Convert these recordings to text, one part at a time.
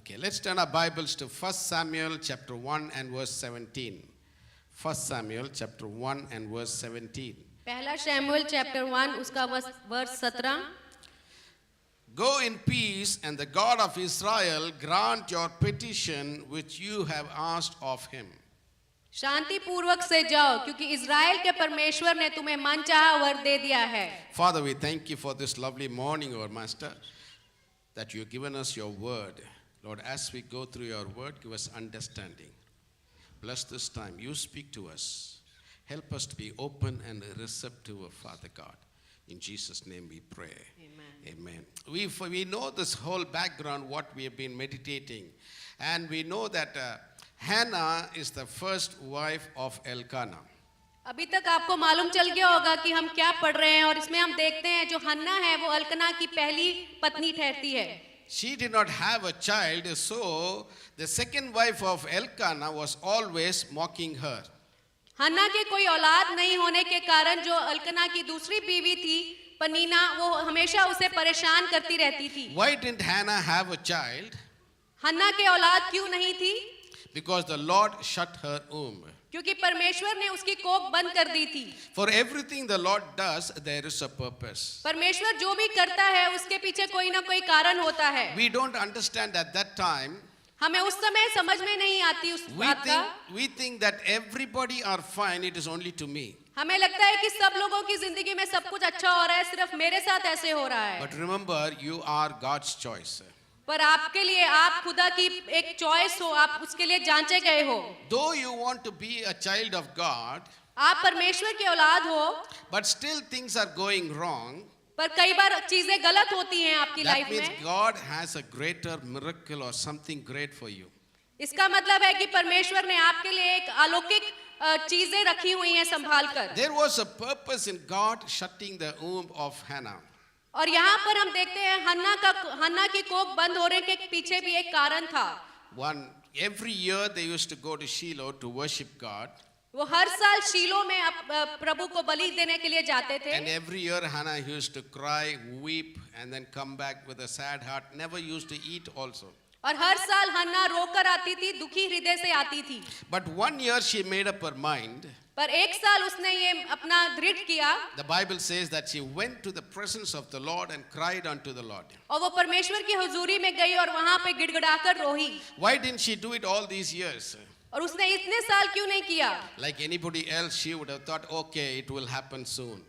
Okay, let's turn our Bibles to 1 Samuel chapter 1 and verse 17. 1 Samuel chapter 1 and verse 17. पहला शमूएल chapter 1 उसका verse 17. Go in peace, and the God of Israel grant your petition which you have asked of him. शांति पूर्वक से जाओ क्योंकि Israel के परमेश्वर ने तुम्हें मनचाहा वर दे दिया है. Father, we thank you for this lovely morning, our Master, that you have given us your word. Lord, as we go through your word, give us understanding. Bless this time. You speak to us. Help us to be open and receptive, Father God. In Jesus' name we pray. Amen. Amen. We know this whole background, what we have been meditating. And we know that Hannah is the first wife of Elkanah. अभी तक आपको मालूम चल गया होगा कि हम क्या पढ़ रहे हैं और इसमें हम देखते हैं जो हन्ना है वो अल्कना की पहली पत्नी ठहरती है. She did not have a child, so the second wife of Elkanah was always mocking her. हन्ना के कोई औलाद नहीं होने के कारण जो अल्कना की दूसरी बीवी थी पनीना वो हमेशा उसे परेशान करती रहती थी. Why didn't Hannah have a child? हन्ना के औलाद क्यों नहीं थी? Because the Lord shut her womb. क्योंकि परमेश्वर ने उसकी कोख बंद कर दी थी. For everything the Lord does, there is a purpose. परमेश्वर जो भी करता है उसके पीछे कोई ना कोई कारण होता है. We don't understand at that time. हमें उस समय समझ में नहीं आती उस बात का. We think that everybody are fine, it is only to me. हमें लगता है कि सब लोगों की जिंदगी में सब कुछ अच्छा हो रहा है, सिर्फ मेरे साथ ऐसे हो रहा है. But remember, you are God's choice. पर आपके लिए आप खुदा की एक चॉइस हो, आप उसके लिए जांचे गए हो. Though you want to be a child of God, आप परमेश्वर की औलाद हो, but still things are going wrong. पर कई बार चीजें गलत होती हैं आपकी That लाइफ means में. God has a greater miracle or something great for you. इसका मतलब है कि परमेश्वर ने आपके लिए एक अलौकिक चीजें रखी हुई हैं संभाल कर. There was a purpose in God shutting the womb of Hannah. और यहाँ पर हम देखते हैं हन्ना की कोख बंद होने के पीछे भी एक कारण था. Every year they used to go to Shiloh to worship God. वो हर साल शीलो में प्रभु को बलि देने के लिए जाते थे. And every year Hannah used to cry, weep, and then come back with a sad heart. Never used to eat also. और हर साल हन्ना रोकर आती थी, दुखी हृदय से आती थी. But one year she made up her mind. पर एक साल उसने ये अपना दृढ़ किया. The Bible says that she went to the presence of the Lord and cried unto the Lord. और वो परमेश्वर की हुजूरी में गई और वहाँ पे गिड़गिड़ाकर रोही. Why didn't she do it all these years? और उसने इतने साल क्यों नहीं किया? Like anybody else, she would have thought, okay, it will happen soon.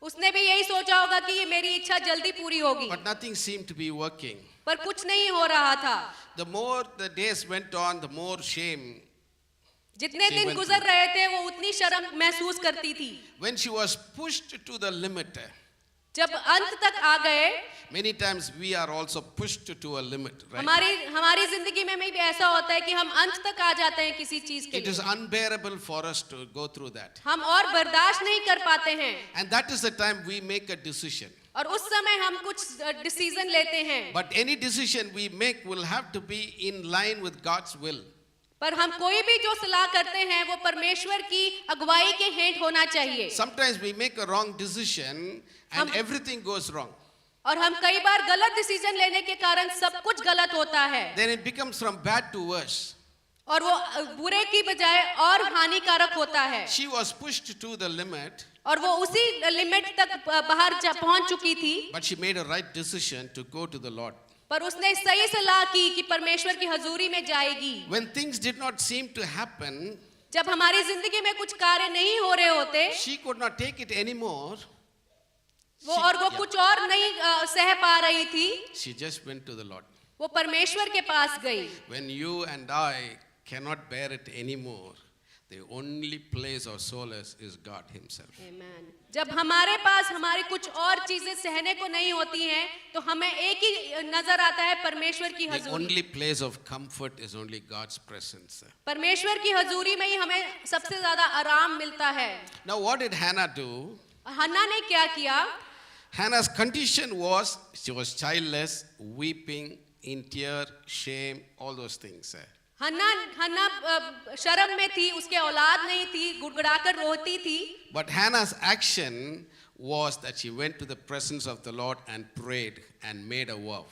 उसने भी यही सोचा होगा कि ये मेरी इच्छा जल्दी पूरी होगी. But nothing seemed to be working. पर कुछ नहीं हो रहा था. The more the days went on, the more shame. जितने दिन गुजर रहे थे वो उतनी शर्म महसूस करती थी. When she was pushed to the limit. जब अंत तक आ गए. Many times we are also pushed to a limit, right? हमारी जिंदगी में भी ऐसा होता है कि हम अंत तक आ जाते हैं किसी चीज के लिए. It is unbearable for us to go through that. हम और बर्दाश्त नहीं कर पाते हैं. And that is the time we make a decision. और उस समय हम कुछ डिसीजन लेते हैं. But any decision we make will have to be in line with God's will. पर हम कोई भी जो सलाह करते हैं वो परमेश्वर की अगुवाई के हेठ होना चाहिए. Sometimes we make a wrong decision and everything goes wrong. और हम कई बार गलत डिसीजन लेने के कारण सब कुछ गलत होता है. Then it becomes from bad to worse. और वो बुरे की बजाय और हानिकारक होता है. She was pushed to the limit. और वो उसी लिमिट तक बाहर पहुंच चुकी थी. But she made a right decision to go to the Lord. पर उसने सही सलाह की कि परमेश्वर की हजूरी में जाएगी. When things did not seem to happen, जब हमारी जिंदगी में कुछ कार्य नहीं हो रहे होते, she could not take it anymore. वो कुछ और नहीं सह पा रही थी. She just went to the Lord. वो परमेश्वर के पास गई. When you and I cannot bear it anymore, the only place of solace is God Himself. Amen. जब हमारे पास हमारी कुछ और चीजें सहने को नहीं होती हैं, तो हमें एक ही नजर आता है परमेश्वर की The हजूरी. only place of comfort is only God's presence. परमेश्वर की हजूरी में ही हमें सबसे ज्यादा आराम मिलता है. Now what did Hannah do? हन्ना ने क्या किया? Hannah's condition was, she was childless, weeping, in tear, shame, all those things. हन्ना शर्म में थी, उसके औलाद नहीं थी, गुड़गुड़ाकर रोती थी. But Hannah's action was that she went to the presence of the Lord and prayed and made a vow.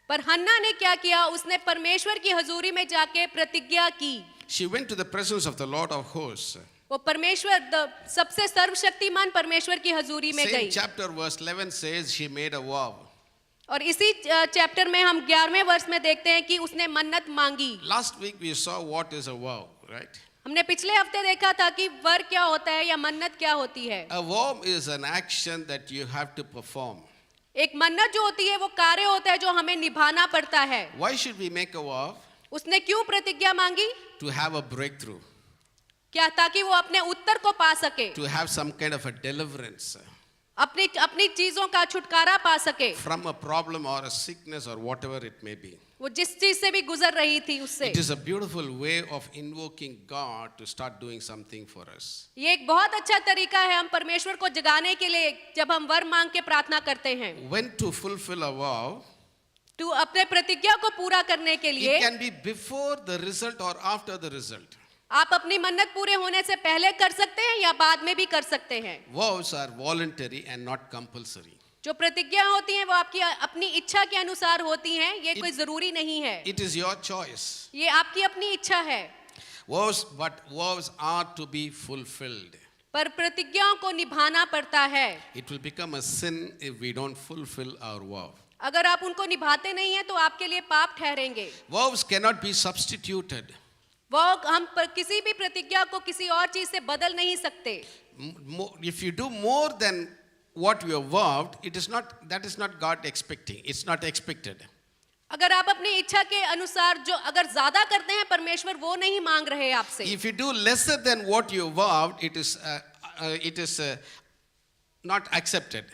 पर हन्ना ने क्या किया, उसने परमेश्वर की हजूरी में जाके प्रतिज्ञा की। She went to the presence of the Lord of hosts. वो परमेश्वर सबसे सर्वशक्तिमान परमेश्वर की हजूरी में Same गई। chapter verse 11 says she made a vow. और इसी चैप्टर में हम 11वें वर्ष में देखते हैं कि उसने मन्नत मांगी। Last week we saw what is a vow, right? हमने पिछले हफ्ते देखा था कि वर क्या होता है या मन्नत क्या होती है। A vow is an action that you have to perform. एक मन्नत जो होती है वो कार्य होता है जो हमें निभाना पड़ता है। Why should we make a vow? उसने क्यों प्रतिज्ञा मांगी? To have a breakthrough, क्या, ताकि वो अपने उत्तर को पा सके, to have some kind of a deliverance अपनी अपनी चीजों का छुटकारा पा सके, from a problem or a sickness or whatever it may be. वो जिस चीज से भी गुजर रही थी उससे। It is a beautiful way of invoking God to start doing something for us. ये एक बहुत अच्छा तरीका है हम परमेश्वर को जगाने के लिए, जब हम वर मांग के प्रार्थना करते हैं। When to fulfill a vow, तू अपने प्रतिज्ञा को पूरा करने के लिए it can be before the result or after the result. आप अपनी मन्नत पूरे होने से पहले कर सकते हैं या बाद में भी कर सकते हैं। Vows are voluntary and not compulsory. जो प्रतिज्ञा होती हैं वो आपकी अपनी इच्छा के अनुसार होती हैं, ये कोई जरूरी नहीं है। It is your choice. ये आपकी अपनी इच्छा है। But vows are to be fulfilled. पर प्रतिज्ञाओं को निभाना पड़ता है। It will become a sin if we don't fulfill our vow. अगर आप उनको निभाते नहीं हैं तो आपके लिए पाप ठहरेंगे। Vows cannot be substituted. वो हम किसी भी प्रतिज्ञा को किसी और चीज से बदल नहीं सकते। If you do more than what you have vowed, that is not God expecting. It's not expected. अगर आप अपनी इच्छा के अनुसार जो अगर ज्यादा करते हैं, परमेश्वर वो नहीं मांग रहे आपसे। If you do lesser than what you vowed, it is not accepted.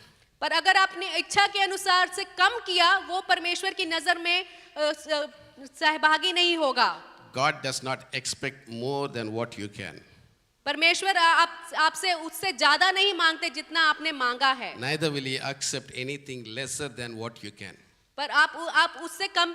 पर अगर आपने इच्छा के अनुसार से कम किया, वो परमेश्वर की नजर में सहभागी नहीं होगा। God does not expect more than what you can. परमेश्वर आपसे उससे ज्यादा नहीं मांगते जितना आपने मांगा है। Neither will He accept anything lesser than what you can. पर आप उससे कम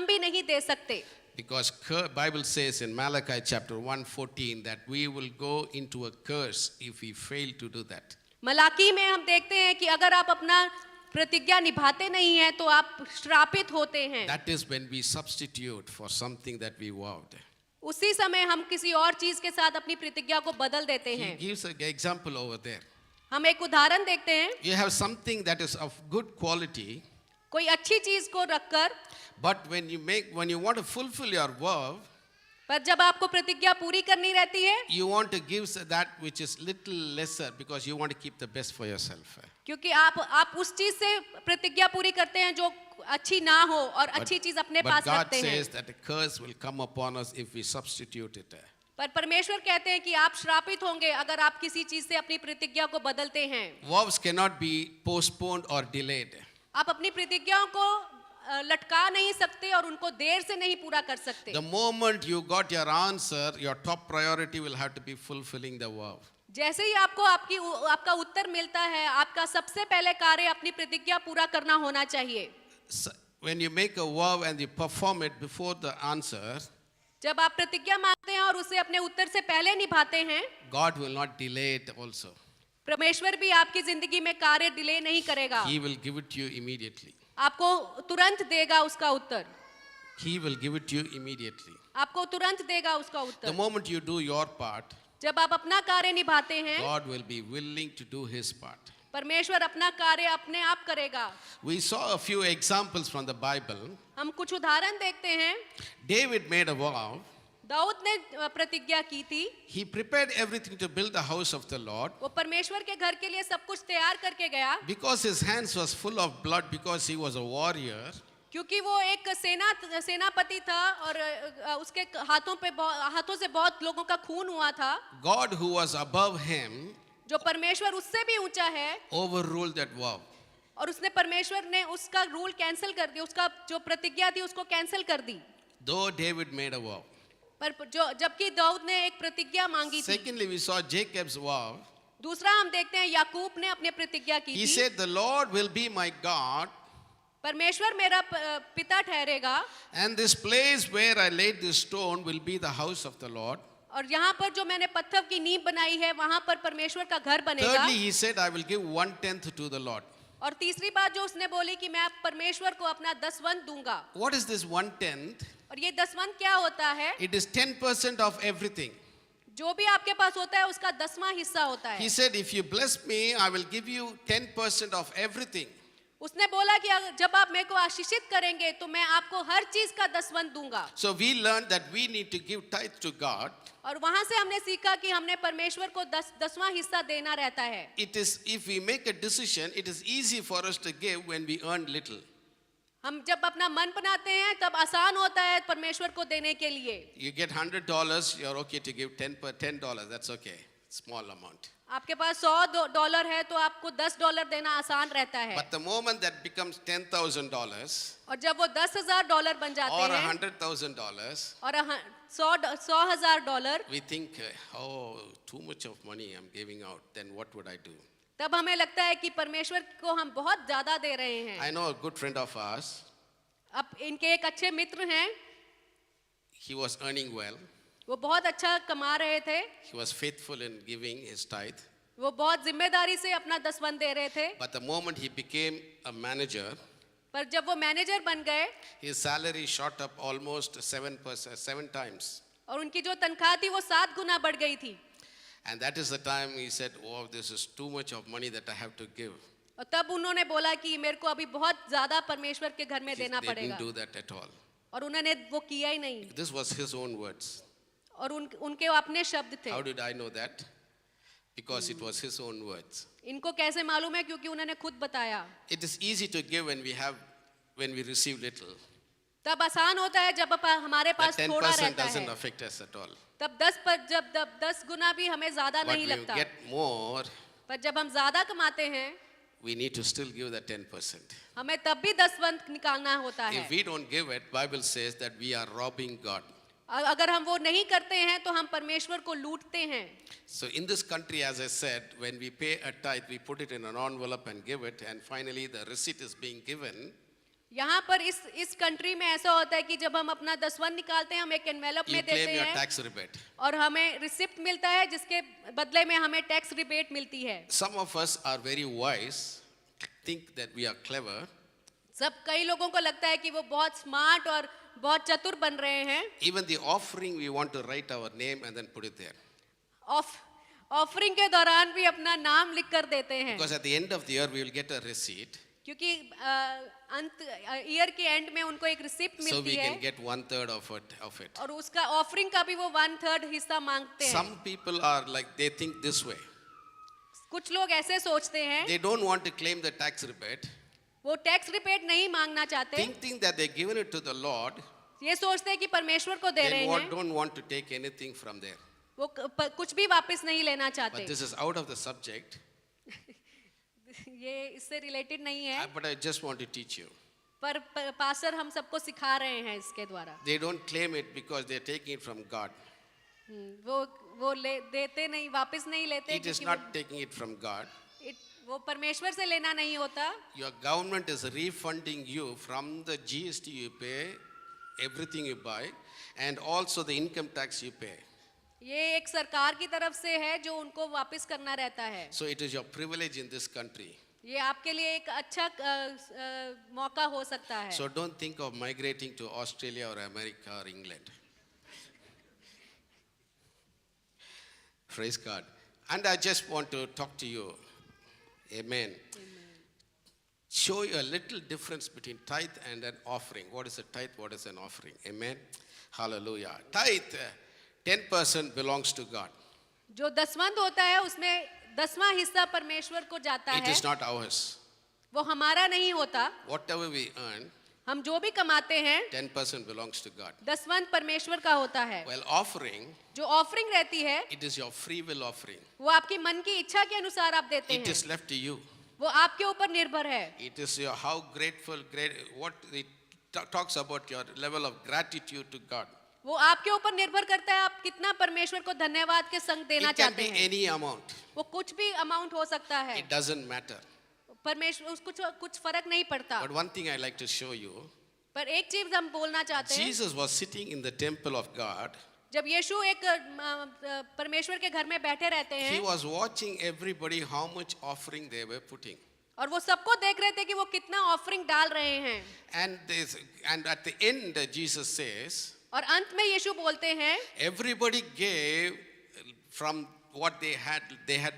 भी नहीं दे सकते। Because Bible says in Malachi chapter 1:14 that we will go into a curse if we fail to do that. Malachi में हम देखते हैं कि अगर आप अपना प्रतिज्ञा निभाते नहीं हैं तो आप श्रापित होते हैं। That is when we substitute for something that we vowed. उसी समय हम किसी और चीज के साथ अपनी प्रतिज्ञा को बदल देते He हैं। gives an example over there. हम एक उदाहरण देखते हैं। You have something that is of good quality, कोई अच्छी चीज को रखकर, but when you want to fulfill your vow, पर जब आपको प्रतिज्ञा पूरी करनी रहती है, you want to give that which is little lesser because you want to keep the best for yourself. क्योंकि आप उस चीज से प्रतिज्ञा पूरी करते हैं जो अच्छी ना हो और अच्छी चीज अपने But पास God रखते हैं। says that a curse will come upon us if we substitute it. पर परमेश्वर कहते हैं कि आप श्रापित होंगे अगर आप किसी चीज से अपनी प्रतिज्ञा को बदलते हैं। Vows cannot be postponed or delayed. आप अपनी प्रतिज्ञाओं को लटका नहीं सकते और उनको देर से नहीं पूरा कर सकते। The moment you got your answer, your top priority will have to be fulfilling the vow. जैसे ही आपको आपका उत्तर मिलता है, आपका सबसे पहले कार्य अपनी प्रतिज्ञा पूरा करना होना चाहिए। So, when you make a vow and you perform it before the answer, जब आप प्रतिज्ञा मांगते हैं और उसे अपने उत्तर से पहले निभाते हैं, God will not delay it also. परमेश्वर भी आपकी जिंदगी में कार्य डिले नहीं करेगा। He will give it to you immediately. आपको तुरंत देगा उसका उत्तर। He will give it to you immediately. आपको तुरंत देगा उसका The Uttar. moment you do your part, जब आप अपना कार्य निभाते हैं, God will be willing to do His part. परमेश्वर अपना कार्य अपने आप करेगा। We saw a few examples from the Bible. हम कुछ उदाहरण देखते हैं। David made a vow. Dawood ने प्रतिज्ञा की थी। He prepared everything to build the house of the Lord. वो परमेश्वर के घर के लिए सब कुछ तैयार करके गया। Because his hands was full of blood, because he was a warrior, क्योंकि वो एक सेनापति था और उसके हाथों से बहुत लोगों का खून हुआ था। God who was above him जो परमेश्वर उससे भी ऊंचा है, overruled that vow. और उसने परमेश्वर ने उसका रूल कैंसिल कर दिया, उसका जो प्रतिज्ञा थी उसको कैंसिल कर दी। Though David made a vow. पर जबकि दाऊद ने एक प्रतिज्ञा मांगी थी। Secondly, we saw Jacob's vow. दूसरा हम देखते हैं याकूब ने अपने प्रतिज्ञा की He थी। said, "The Lord will be my God, परमेश्वर मेरा पिता ठहरेगा and this place where I laid this stone will be the house of the Lord." और यहाँ पर जो मैंने पत्थर की नींव बनाई है वहां पर परमेश्वर का घर बनेगा। Thirdly, he said, "I will give 1/10 to the Lord." और तीसरी बात जो उसने बोली कि मैं परमेश्वर को अपना दसवंत दूंगा। What is this 1/10? और ये दसवंत क्या होता है? It is 10% of everything. जो भी आपके पास होता है उसका 10वां हिस्सा होता है। He said, if you bless me, I will give you 10% of everything. उसने बोला कि जब आप मेरे को आशीषित करेंगे तो मैं आपको हर चीज का दसवंत दूंगा। So we learned that we need to give tithe to God. और वहां से हमने सीखा कि हमने परमेश्वर को 10वां हिस्सा देना रहता है। It is, if we make a decision, it is easy for us to give when we earn little. हम जब अपना मन बनाते हैं तब आसान होता है परमेश्वर को देने के लिए। You get $100, you're okay to give $10, that's okay. Small amount. आपके पास $100 है तो आपको $10 देना आसान रहता है। But the moment that becomes $10,000 और जब वो $10,000 बन जाते or हैं $100,000, और $100,000, we think, oh, too much of money I'm giving out, then what would I do? तब हमें लगता है कि परमेश्वर को हम बहुत ज्यादा दे रहे हैं। I know a good friend of ours, अब इनके एक अच्छे मित्र हैं, he was earning well, वो बहुत अच्छा कमा रहे थे, he was faithful in giving his tithe, वो बहुत जिम्मेदारी से अपना दसवंत दे रहे थे। but the moment he became a manager, पर जब वो मैनेजर बन गए his salary shot up almost 7 times. और उनकी जो तनख्वाह थी वो 7 गुना बढ़ गई थी। And that is the time he said, oh, this is too much of money that I have to give. और तब उन्होंने बोला कि मेरे को अभी बहुत ज्यादा परमेश्वर के घर में देना They पड़ेगा। didn't do that at all. और उन्होंने वो किया ही नहीं। This was his own words. और उनके अपने शब्द थे। How did I know that? Because it was his own words. इनको कैसे मालूम है? क्योंकि उन्होंने खुद बताया। It is easy to give when we receive little. तब आसान होता है जब हमारे That पास थोड़ा 10% रहता doesn't है। affect us at all. तब 10 गुना भी हमें ज्यादा But नहीं when लगता। we get more, पर जब हम ज्यादा कमाते हैं we need to still give the 10%. हमें तब भी दसवंत निकालना होता है। If we don't give it, Bible says that we are robbing God. अगर हम वो नहीं करते हैं तो हम परमेश्वर को लूटते हैं। So in this country, as I said, when we pay a tithe, we put it in an envelope and give it, and finally the receipt is being given. यहाँ पर इस कंट्री में ऐसा होता है कि जब हम अपना दसवंत निकालते हैं हम एक एनवेलप You में claim देते your हैं tax rebate. और हमें रिसिप्ट मिलता है जिसके बदले में हमें टैक्स रिबेट मिलती है। Some of us are very wise, think that we are clever. कई लोगों को लगता है कि वो बहुत स्मार्ट और बहुत चतुर बन रहे हैं। Even the offering, we want to write our name and then put it there. Offering के दौरान भी अपना नाम लिख कर देते हैं Because at the end of the year, we will get a receipt, क्योंकि ईयर के एंड में उनको एक रिसिप्ट so मिलती we है can get 1/3 of it. और उसका ऑफरिंग का भी वो 1/3 हिस्सा मांगते हैं। Some people are like, they think this way. कुछ लोग ऐसे सोचते हैं, They don't want to claim the tax rebate, वो टैक्स रिबेट नहीं मांगना चाहते, thinking that they're given it to the Lord. ये सोचते हैं कि परमेश्वर को दे रहे हैं, Don't want to take anything from there. वो कुछ भी वापस नहीं लेना But चाहते। this is out of the subject. ये इससे रिलेटेड नहीं है, But I just want to teach you. पर पास्टर हम सबको सिखा रहे हैं इसके द्वारा। They don't claim it because they're taking it from God. वो देते नहीं, वापस नहीं लेते It is क्योंकि not taking it from God. वो परमेश्वर से लेना नहीं होता। Your government is refunding you from the GST you pay, everything you buy, and also the income tax you pay. ये एक सरकार की तरफ से है जो उनको वापस करना रहता है। So it is your privilege in this country. ये आपके लिए एक अच्छा मौका हो सकता है। So don't think of migrating to Australia or America or England. Praise God. And I just want to talk to you. Amen. Show you a little difference between tithe and an offering. What is a tithe? What is an offering? Amen. Hallelujah. Tithe, 10% belongs to God. जो दसवंत होता है उसमें 10वां हिस्सा परमेश्वर को जाता It है, is not ours. वो हमारा नहीं होता। Whatever we earn, हम जो भी कमाते हैं 10% belongs to God. दसवंत परमेश्वर का होता है। Well, offering, जो ऑफरिंग रहती है it is your free will offering. वो आपकी मन की इच्छा के अनुसार आप देते It हैं, is left to you. वो आपके ऊपर निर्भर है। It is your how grateful, what it talks about your level of gratitude to God. वो आपके ऊपर निर्भर करता है आप कितना परमेश्वर को धन्यवाद के संग देना It can चाहते be हैं। any amount. वो कुछ भी अमाउंट हो सकता है, It doesn't matter. परमेश्वर उसको कुछ फर्क नहीं पड़ता। But one thing I like to show you, पर एक चीज हम बोलना चाहते हैं, Jesus was sitting in the temple of God. जब यीशु एक परमेश्वर के घर में बैठे रहते He हैं was watching everybody how much offering they were putting. और वो सबको देख रहे थे कि वो कितना ऑफरिंग डाल रहे हैं. And at the end, Jesus says, और अंत में यीशु बोलते हैं, everybody gave from what they had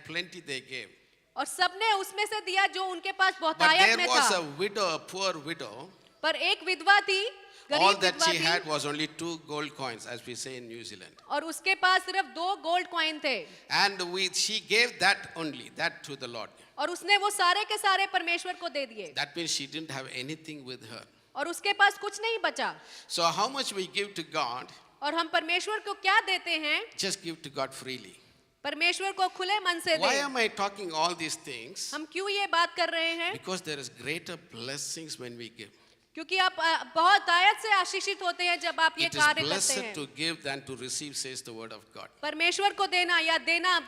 plenty they gave. और सबने उसमें से दिया जो उनके पास But बहुतायत there में was था. a widow, a poor widow. पर एक विधवा थी, All गरीब that विधवा she थी, had was only 2 gold coins, as we say in New Zealand. और उसके पास सिर्फ 2 गोल्ड कॉइन थे. And she gave that only, that to the Lord. और उसने वो सारे के सारे परमेश्वर को दे दिए. That means she didn't have anything with her. और उसके पास कुछ नहीं बचा. So how much we give to God, और हम परमेश्वर को क्या देते हैं? just give to God freely. परमेश्वर को खुले मन से Why दें. am I talking all these things? हम क्यों ये बात कर रहे हैं? Because there is greater blessings when we give. क्योंकि आप बहुत आयत से आशीषित होते हैं जब आप ये It is कार्य करते blessed हैं. to give than to receive, says the word of God. परमेश्वर को देना या देना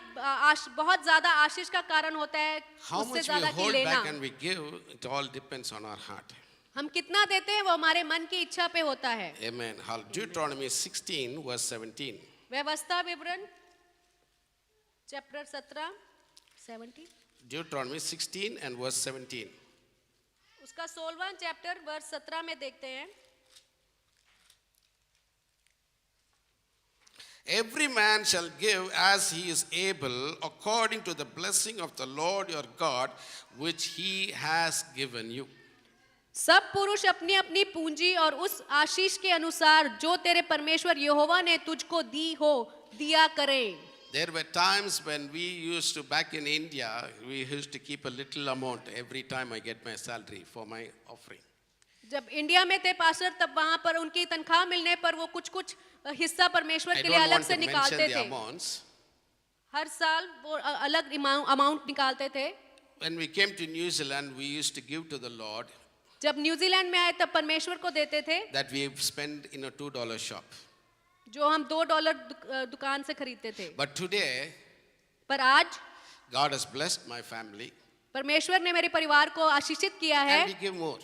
बहुत ज्यादा आशीष का कारण होता है How उससे much we ज्यादा कि hold लेना. back and we give, it all depends on our heart. हम कितना देते हैं वो हमारे मन की इच्छा पे होता है. Amen. Deuteronomy 16 verse 17. व्यवस्था विवरण चैप्टर 17 Deuteronomy 16 and verse 17. उसका 16वां चैप्टर वर्स 17 में देखते हैं. Every man shall give as he is able, according to the blessing of the Lord your God, which he has given you. सब पुरुष अपनी अपनी पूंजी और उस आशीष के अनुसार जो तेरे परमेश्वर यहोवा ने तुझको दी हो दिया करें. There were times when we used to, back in India, we used to keep a little amount every time I get my salary for my offering. जब इंडिया में थे पास्टर तब वहां पर उनकी तनख्वाह मिलने पर वो कुछ कुछ हिस्सा परमेश्वर I के don't लिए अलग want से to mention निकालते the थे. amounts. हर साल वो अलग अमाउंट निकालते थे. When we came to New Zealand, we used to give to the Lord जब न्यूजीलैंड में आए तब परमेश्वर को देते थे that we spend in a $2 shop. जो हम $2 दुकान से खरीदते थे. But today, पर आज God has blessed my family परमेश्वर ने मेरे परिवार को आशीषित किया है and we give more.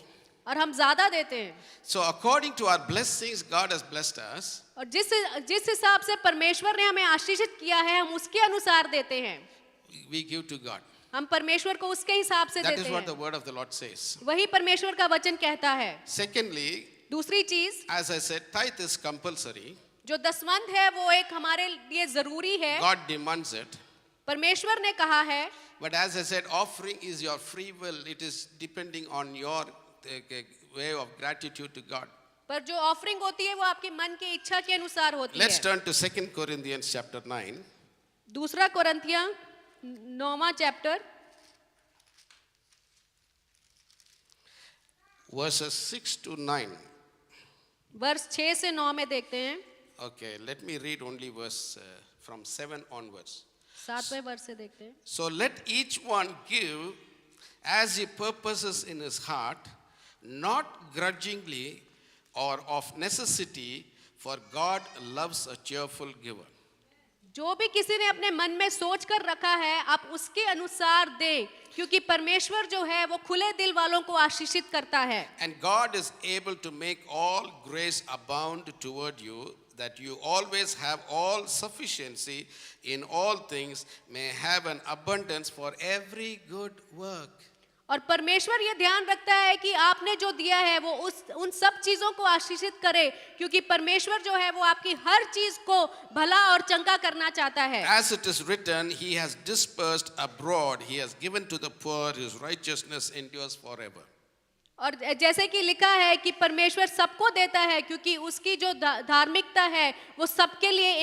और हम ज्यादा देते हैं. So according to our blessings, God has blessed us. और जिस हिसाब से परमेश्वर ने हमें आशीषित किया है हम उसके अनुसार देते हैं. We give to God. हम परमेश्वर को उसके हिसाब से That देते is what the हैं. word of the Lord says. वही परमेश्वर का वचन कहता है. Secondly, दूसरी चीज as I said, tithe is compulsory. जो दसवंध है वो एक हमारे लिए जरूरी है. God demands it. परमेश्वर ने कहा है. But as I said, offering is your free will. It is depending on your way of gratitude to God. पर जो ऑफरिंग होती है वो आपके मन की इच्छा के अनुसार होती Let's है. turn to 2 Corinthians chapter 9. दूसरा कोरिन्थियां 9वां चैप्टर Verses 6 to 9. वर्ष 6 से 9 में देखते हैं. Okay, let me read only verse from 7 onwards. 7वें वर्ष से देखते हैं. So let each one give as he purposes in his heart, not grudgingly or of necessity, for God loves a cheerful giver. जो भी किसी ने अपने मन में सोच कर रखा है आप उसके अनुसार दें क्योंकि परमेश्वर जो है वो खुले दिल वालों को आशीषित करता है. And God is able to make all grace abound toward you, that you always have all sufficiency in all things, may have an abundance for every good work. और परमेश्वर ये ध्यान रखता है कि आपने जो दिया है वो उन सब चीजों को आशीषित करे क्योंकि परमेश्वर जो है वो आपकी हर चीज को भला और चंगा करना चाहता है. As it is written, he has dispersed abroad, he has given to the poor, his righteousness endures forever. और जैसे कि लिखा है कि परमेश्वर सबको देता है क्योंकि उसकी जो धार्मिकता है वो सबके लिए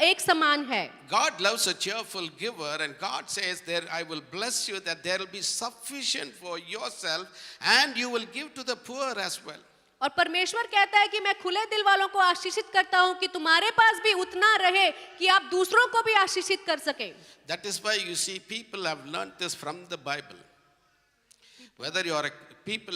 एक समान है. God loves a cheerful giver, and God says there, I will bless you that there will be sufficient for yourself and you will give to the poor as well. और परमेश्वर कहता है कि मैं खुले दिल वालों को आशीषित करता हूं कि तुम्हारे पास भी उतना रहे कि आप दूसरों को भी आशीषित कर सके. That is why you see people have learned this from the Bible. Whether you are people,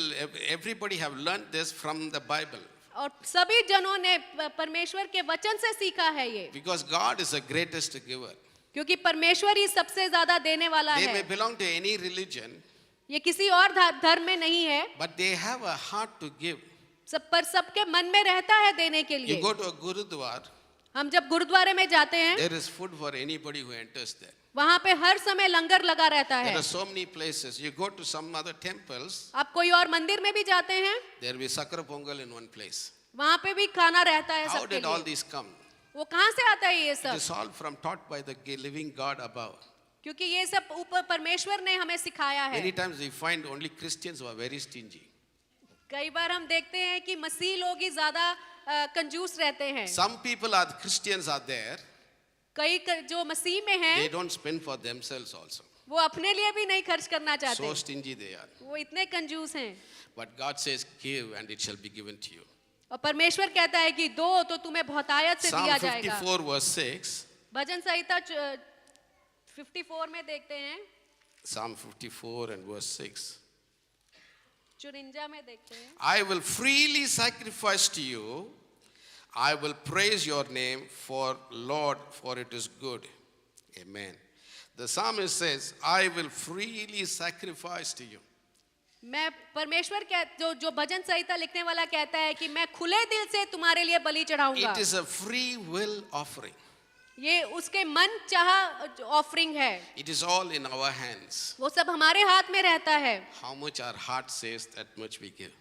everybody have learned this from the Bible. और सभी जनों ने परमेश्वर के वचन से सीखा है ये. Because God is the greatest giver. क्योंकि परमेश्वर ही सबसे ज्यादा देने वाला They है. may belong to any religion, ये किसी और धर्म में नहीं है. but they have a heart to give. पर सबके मन में रहता है देने के लिए. You go to a Gurudwara, हम जब गुरुद्वारे में जाते हैं there is food for anybody who enters there. वहां पे हर समय लंगर लगा रहता There है। are so many places. You go to some other temples, आप कोई और मंदिर में भी जाते हैं, there will be Sakra Pongal in one place. वहां पे भी खाना रहता है How सबके did all लिए। these come? वो कहाँ से आता है ये It सब? is all from taught by the living God above. क्योंकि ये सब ऊपर परमेश्वर ने हमें सिखाया है। Many times we find only Christians who are very stingy. कई बार हम देखते हैं कि मसीह लोग ही ज्यादा कंजूस रहते हैं। Some people are Christians are there. जो मसीह में They हैं, don't spend for themselves also. वो अपने लिए भी नहीं खर्च करना चाहते। So stingy they are. वो इतने कंजूस हैं। But God says, give and it shall be given to you. और परमेश्वर कहता है कि दो तो तुम्हें बहुतायत से Psalm दिया जाएगा। 54 verse 6. भजन संहिता 54 में देखते हैं, Psalm 54 and verse 6. 54 में देखते हैं, I will freely sacrifice to you. I will praise your name for Lord, for it is good. Amen. The psalmist says, I will freely sacrifice to you. मैं परमेश्वर जो भजन संहिता लिखने वाला कहता है कि मैं खुले दिल से तुम्हारे लिए बलि चढ़ाऊंगा। It is a free will offering. ये उसके मन चाह ऑफरिंग है। It is all in our hands. वो सब हमारे हाथ में रहता है। How much our heart says, that much we give.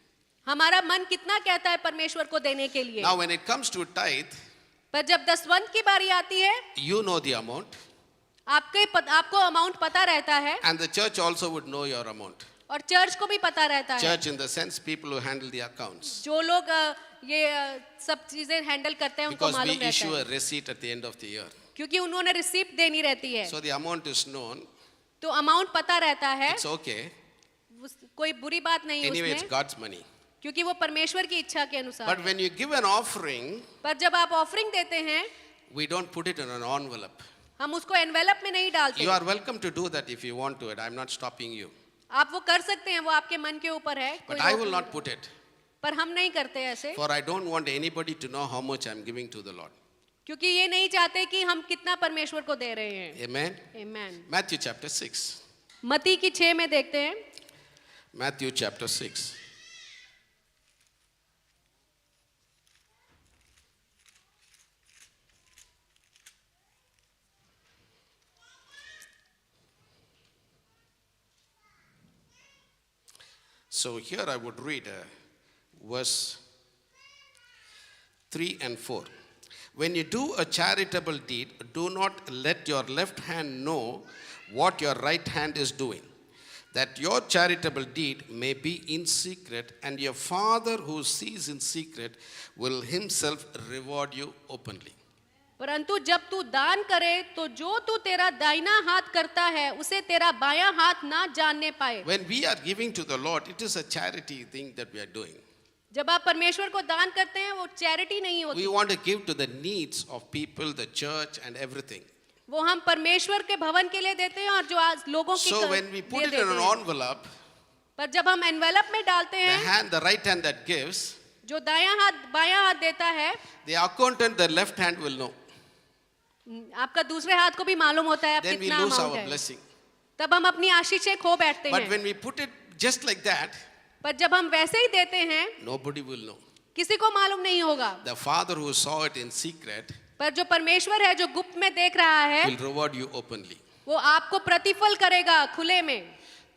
हमारा मन कितना कहता है परमेश्वर को देने के लिए। Now when it comes to tithe, पर जब दसवंत की बारी आती है, you know the amount. आपको अमाउंट पता रहता है And the church also would know your amount. और चर्च को भी पता रहता है। Church in the sense, people who handle the accounts. जो लोग ये सब चीजें हैंडल करते हैं उनको Because मालूम we रहता issue है, a receipt at the end of the year. क्योंकि उन्होंने रिसीप्ट देनी रहती है। So the amount is known. तो अमाउंट पता रहता है, It's okay. कोई बुरी बात नहीं है Anyway, it's उसमें, God's money. क्योंकि वो परमेश्वर की इच्छा के अनुसार But है। when you give an offering, पर जब आप ऑफरिंग देते हैं, we don't put it in an envelope. हम उसको एनवेलप में नहीं डालते। You are welcome to do that if you want to it. I'm not stopping you. आप वो कर सकते हैं, वो आपके मन के ऊपर है। But कोई I रोक will नहीं not है। put it. पर हम नहीं करते ऐसे, For I don't want anybody to know how much I'm giving to the Lord. क्योंकि ये नहीं चाहते कि हम कितना परमेश्वर को दे रहे हैं। Amen. आमीन। Matthew chapter 6. मत्ती की 6 में देखते हैं, Matthew chapter 6. So here I would read verse 3 and 4. When you do a charitable deed, do not let your left hand know what your right hand is doing, that your charitable deed may be in secret, and your Father who sees in secret will himself reward you openly. परंतु जब तू दान करे तो जो तू तेरा दाहिना हाथ करता है उसे तेरा बायां हाथ ना जानने पाए। When we are giving to the Lord, it is a charity thing that we are doing. जब आप परमेश्वर को दान करते हैं वो चैरिटी नहीं होती, We want to give to the needs of people, the church, and everything. वो हम परमेश्वर के भवन के लिए देते हैं और जो आज लोगों की So when we put लिए it in देते an हैं। envelope, पर जब हम एनवेलप में डालते हैं, the right hand that gives, जो दायां हाथ बायां हाथ देता है, the accountant, the left hand will know. आपका दूसरे हाथ को भी मालूम होता है आप Then we कितना lose अमाउंट our है। blessing. तब हम अपनी आशीषें खो बैठते But हैं। when we put it just like that, पर जब हम वैसे ही देते हैं, nobody will know. किसी को मालूम नहीं होगा। The Father who saw it in secret पर जो परमेश्वर है जो गुप्त में देख रहा है, will reward you openly. वो आपको प्रतिफल करेगा खुले में।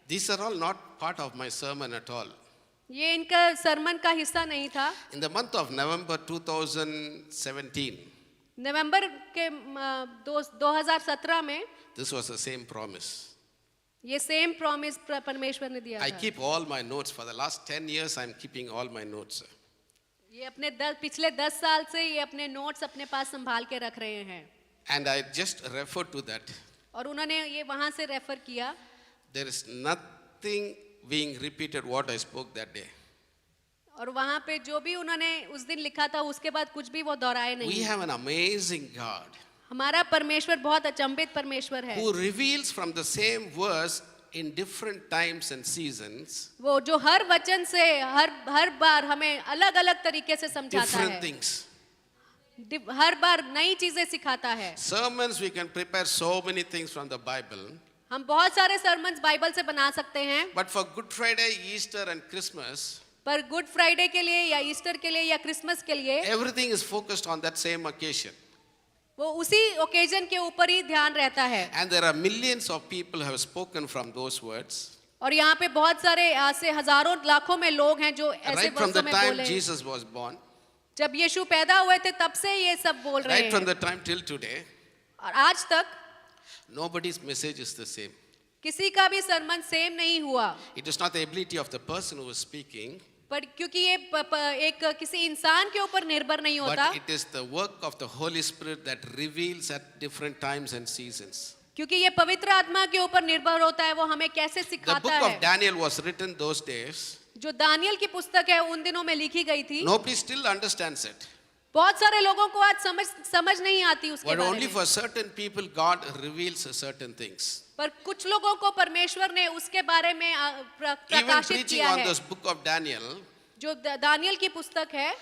These are all not part of my sermon at all. ये इनका सरमन का हिस्सा नहीं था। In the month of November 2017, नवंबर के 2017 में this was the same promise. ये सेम प्रॉमिस परमेश्वर ने दिया I था। keep all my notes. For the last 10 years, I'm keeping all my notes. ये अपने पिछले 10 साल से ये अपने नोट्स अपने पास संभाल के रख रहे हैं। And I just refer to that. और उन्होंने ये वहां से रेफर किया। There is nothing being repeated what I spoke that day. और वहां पे जो भी उन्होंने उस दिन लिखा था उसके बाद कुछ भी वो दोहराए We नहीं। have an amazing God हमारा परमेश्वर बहुत अचंभित परमेश्वर है, who reveals from the same verse in different times and seasons वो जो हर वचन से हर बार हमें अलग अलग तरीके से समझाता different है, things. हर बार नई चीजें सिखाता है। Sermons, we can prepare so many things from the Bible. हम बहुत सारे सरमन्स बाइबल से बना सकते हैं, But for Good Friday, Easter, and Christmas, पर गुड फ्राइडे के लिए या ईस्टर के लिए या क्रिसमस के लिए everything is focused on that same occasion. वो उसी ओकेजन के ऊपर ही ध्यान रहता है। And there are millions of people who have spoken from those words. और यहाँ पे बहुत सारे ऐसे हजारों लाखों में लोग हैं जो ऐसे Right from the वर्षों में time बोले। Jesus was born, जब यीशु पैदा हुए थे तब से ये सब बोल रहे right from हैं the time till today, और आज तक nobody's message is the same. किसी का भी सरमन सेम नहीं हुआ। It is not the ability of the person who is speaking, पर क्योंकि ये एक किसी इंसान के ऊपर निर्भर नहीं होता, but it is the work of the Holy Spirit that reveals at different times and seasons. क्योंकि ये पवित्र आत्मा के ऊपर निर्भर होता है, वो हमें कैसे The सिखाता book of है। Daniel was written those days. जो दानियल की पुस्तक है उन दिनों में लिखी गई थी। Nobody still understands it. बहुत सारे लोगों को आज समझ नहीं आती उसके But बारे only में। for certain people, God reveals certain things. पर कुछ लोगों को परमेश्वर ने उसके बारे में Even प्रकाशित preaching किया on है। this book of Daniel, जो दानियल की पुस्तक है,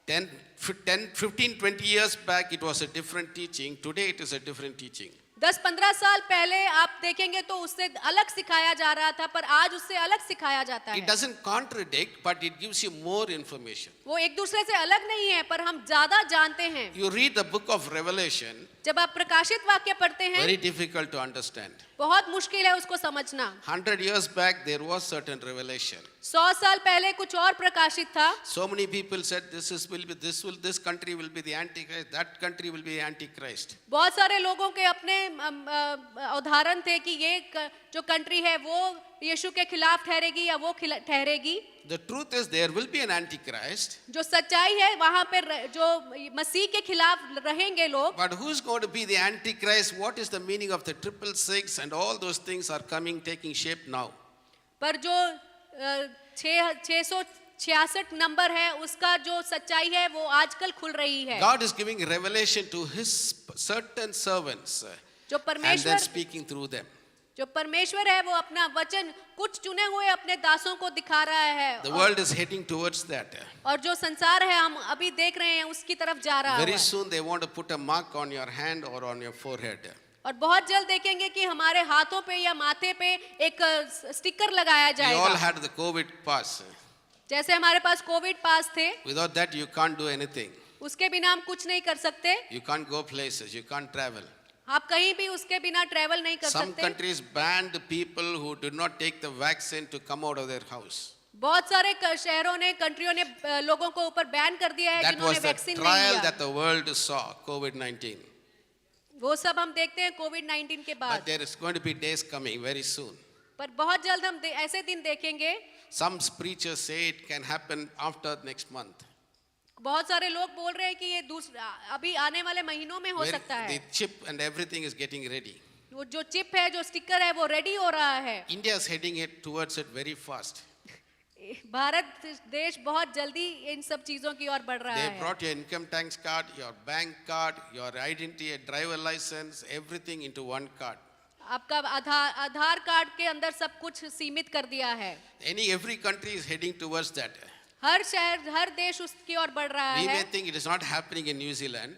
15, 20 years back, it was a different teaching. Today, it is a different teaching. 10-15 साल पहले आप देखेंगे तो उससे अलग सिखाया जा रहा था, पर आज उससे अलग सिखाया जाता It है। doesn't contradict, but it gives you more information. वो एक दूसरे से अलग नहीं है, पर हम ज्यादा जानते हैं। You read the book of Revelation, जब आप प्रकाशित वाक्य पढ़ते हैं, very difficult to understand. बहुत मुश्किल है उसको समझना। 100 years back, there was certain revelation. 100 साल पहले कुछ और प्रकाशित था। So many people said, this country will be the Antichrist, that country will be the Antichrist. बहुत सारे लोगों के अपने उदाहरण थे कि ये जो कंट्री है वो यीशु के खिलाफ ठहरेगी या वो ठहरेगी। The truth is, there will be an Antichrist. जो सच्चाई है वहां पे जो मसीह के खिलाफ रहेंगे लोग, But who's going to be the Antichrist? What is the meaning of the 666 and all those things are taking shape now. पर जो 666 नंबर है उसका जो सच्चाई है वो आजकल खुल रही है। God is giving revelation to his certain servants जो and then परमेश्वर speaking through them. जो परमेश्वर है वो अपना वचन कुछ चुने हुए अपने दासों को दिखा रहा है। The world is heading towards that. और जो संसार है हम अभी देख रहे हैं उसकी तरफ जा रहा Very है। soon they want to put a mark on your hand or on your forehead. और बहुत जल्द देखेंगे कि हमारे हाथों पे या माथे पे एक स्टिकर लगाया We all जाएगा। had the COVID pass. जैसे हमारे पास कोविड पास थे, Without that, you can't do anything. उसके बिना हम कुछ नहीं कर सकते। You can't go places. You can't travel. आप कहीं भी उसके बिना ट्रैवल नहीं कर Some सकते। countries banned people who did not take the vaccine to come out of their house. बहुत सारे शहरों ने, कंट्रियों ने लोगों को ऊपर बैन कर दिया है That जिन्होंने was the वैक्सीन नहीं trial लिया। that the world saw, COVID-19. वो सब हम देखते हैं कोविड-19 के But बाद। there is going to be days coming very soon. पर बहुत जल्द हम ऐसे दिन देखेंगे। Some preachers say it can happen after next month. बहुत सारे लोग बोल रहे हैं कि ये अभी आने वाले महीनों में हो Where सकता the है। chip and everything is getting ready. वो जो चिप है, जो स्टिकर है, वो रेडी हो रहा है। India is heading it towards it very fast. Bharat देश बहुत जल्दी इन सब चीजों की ओर बढ़ रहा They है। brought your income tax card, your bank card, your identity, driver license, everything into one card. आपका आधार कार्ड के अंदर सब कुछ सीमित कर दिया है। Every country is heading towards that. हर शहर, हर देश उसकी ओर बढ़ रहा We may है। think it is not happening in New Zealand,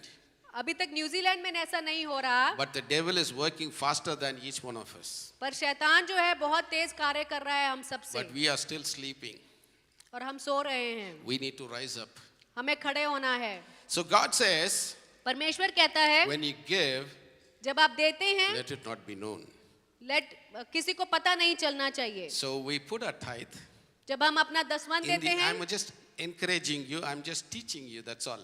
अभी तक न्यूजीलैंड में ऐसा नहीं हो रहा, but the devil is working faster than each one of us. पर शैतान जो है बहुत तेज कार्य कर रहा है हम सब से, But we are still sleeping. और हम सो रहे हैं। We need to rise up. हमें खड़े होना है। So God says, परमेश्वर कहता है when you give, जब आप देते हैं, let it not be known. किसी को पता नहीं चलना चाहिए। So we put our tithe. जब हम अपना दसवां देते हैं, I'm just encouraging you. I'm just teaching you. That's all.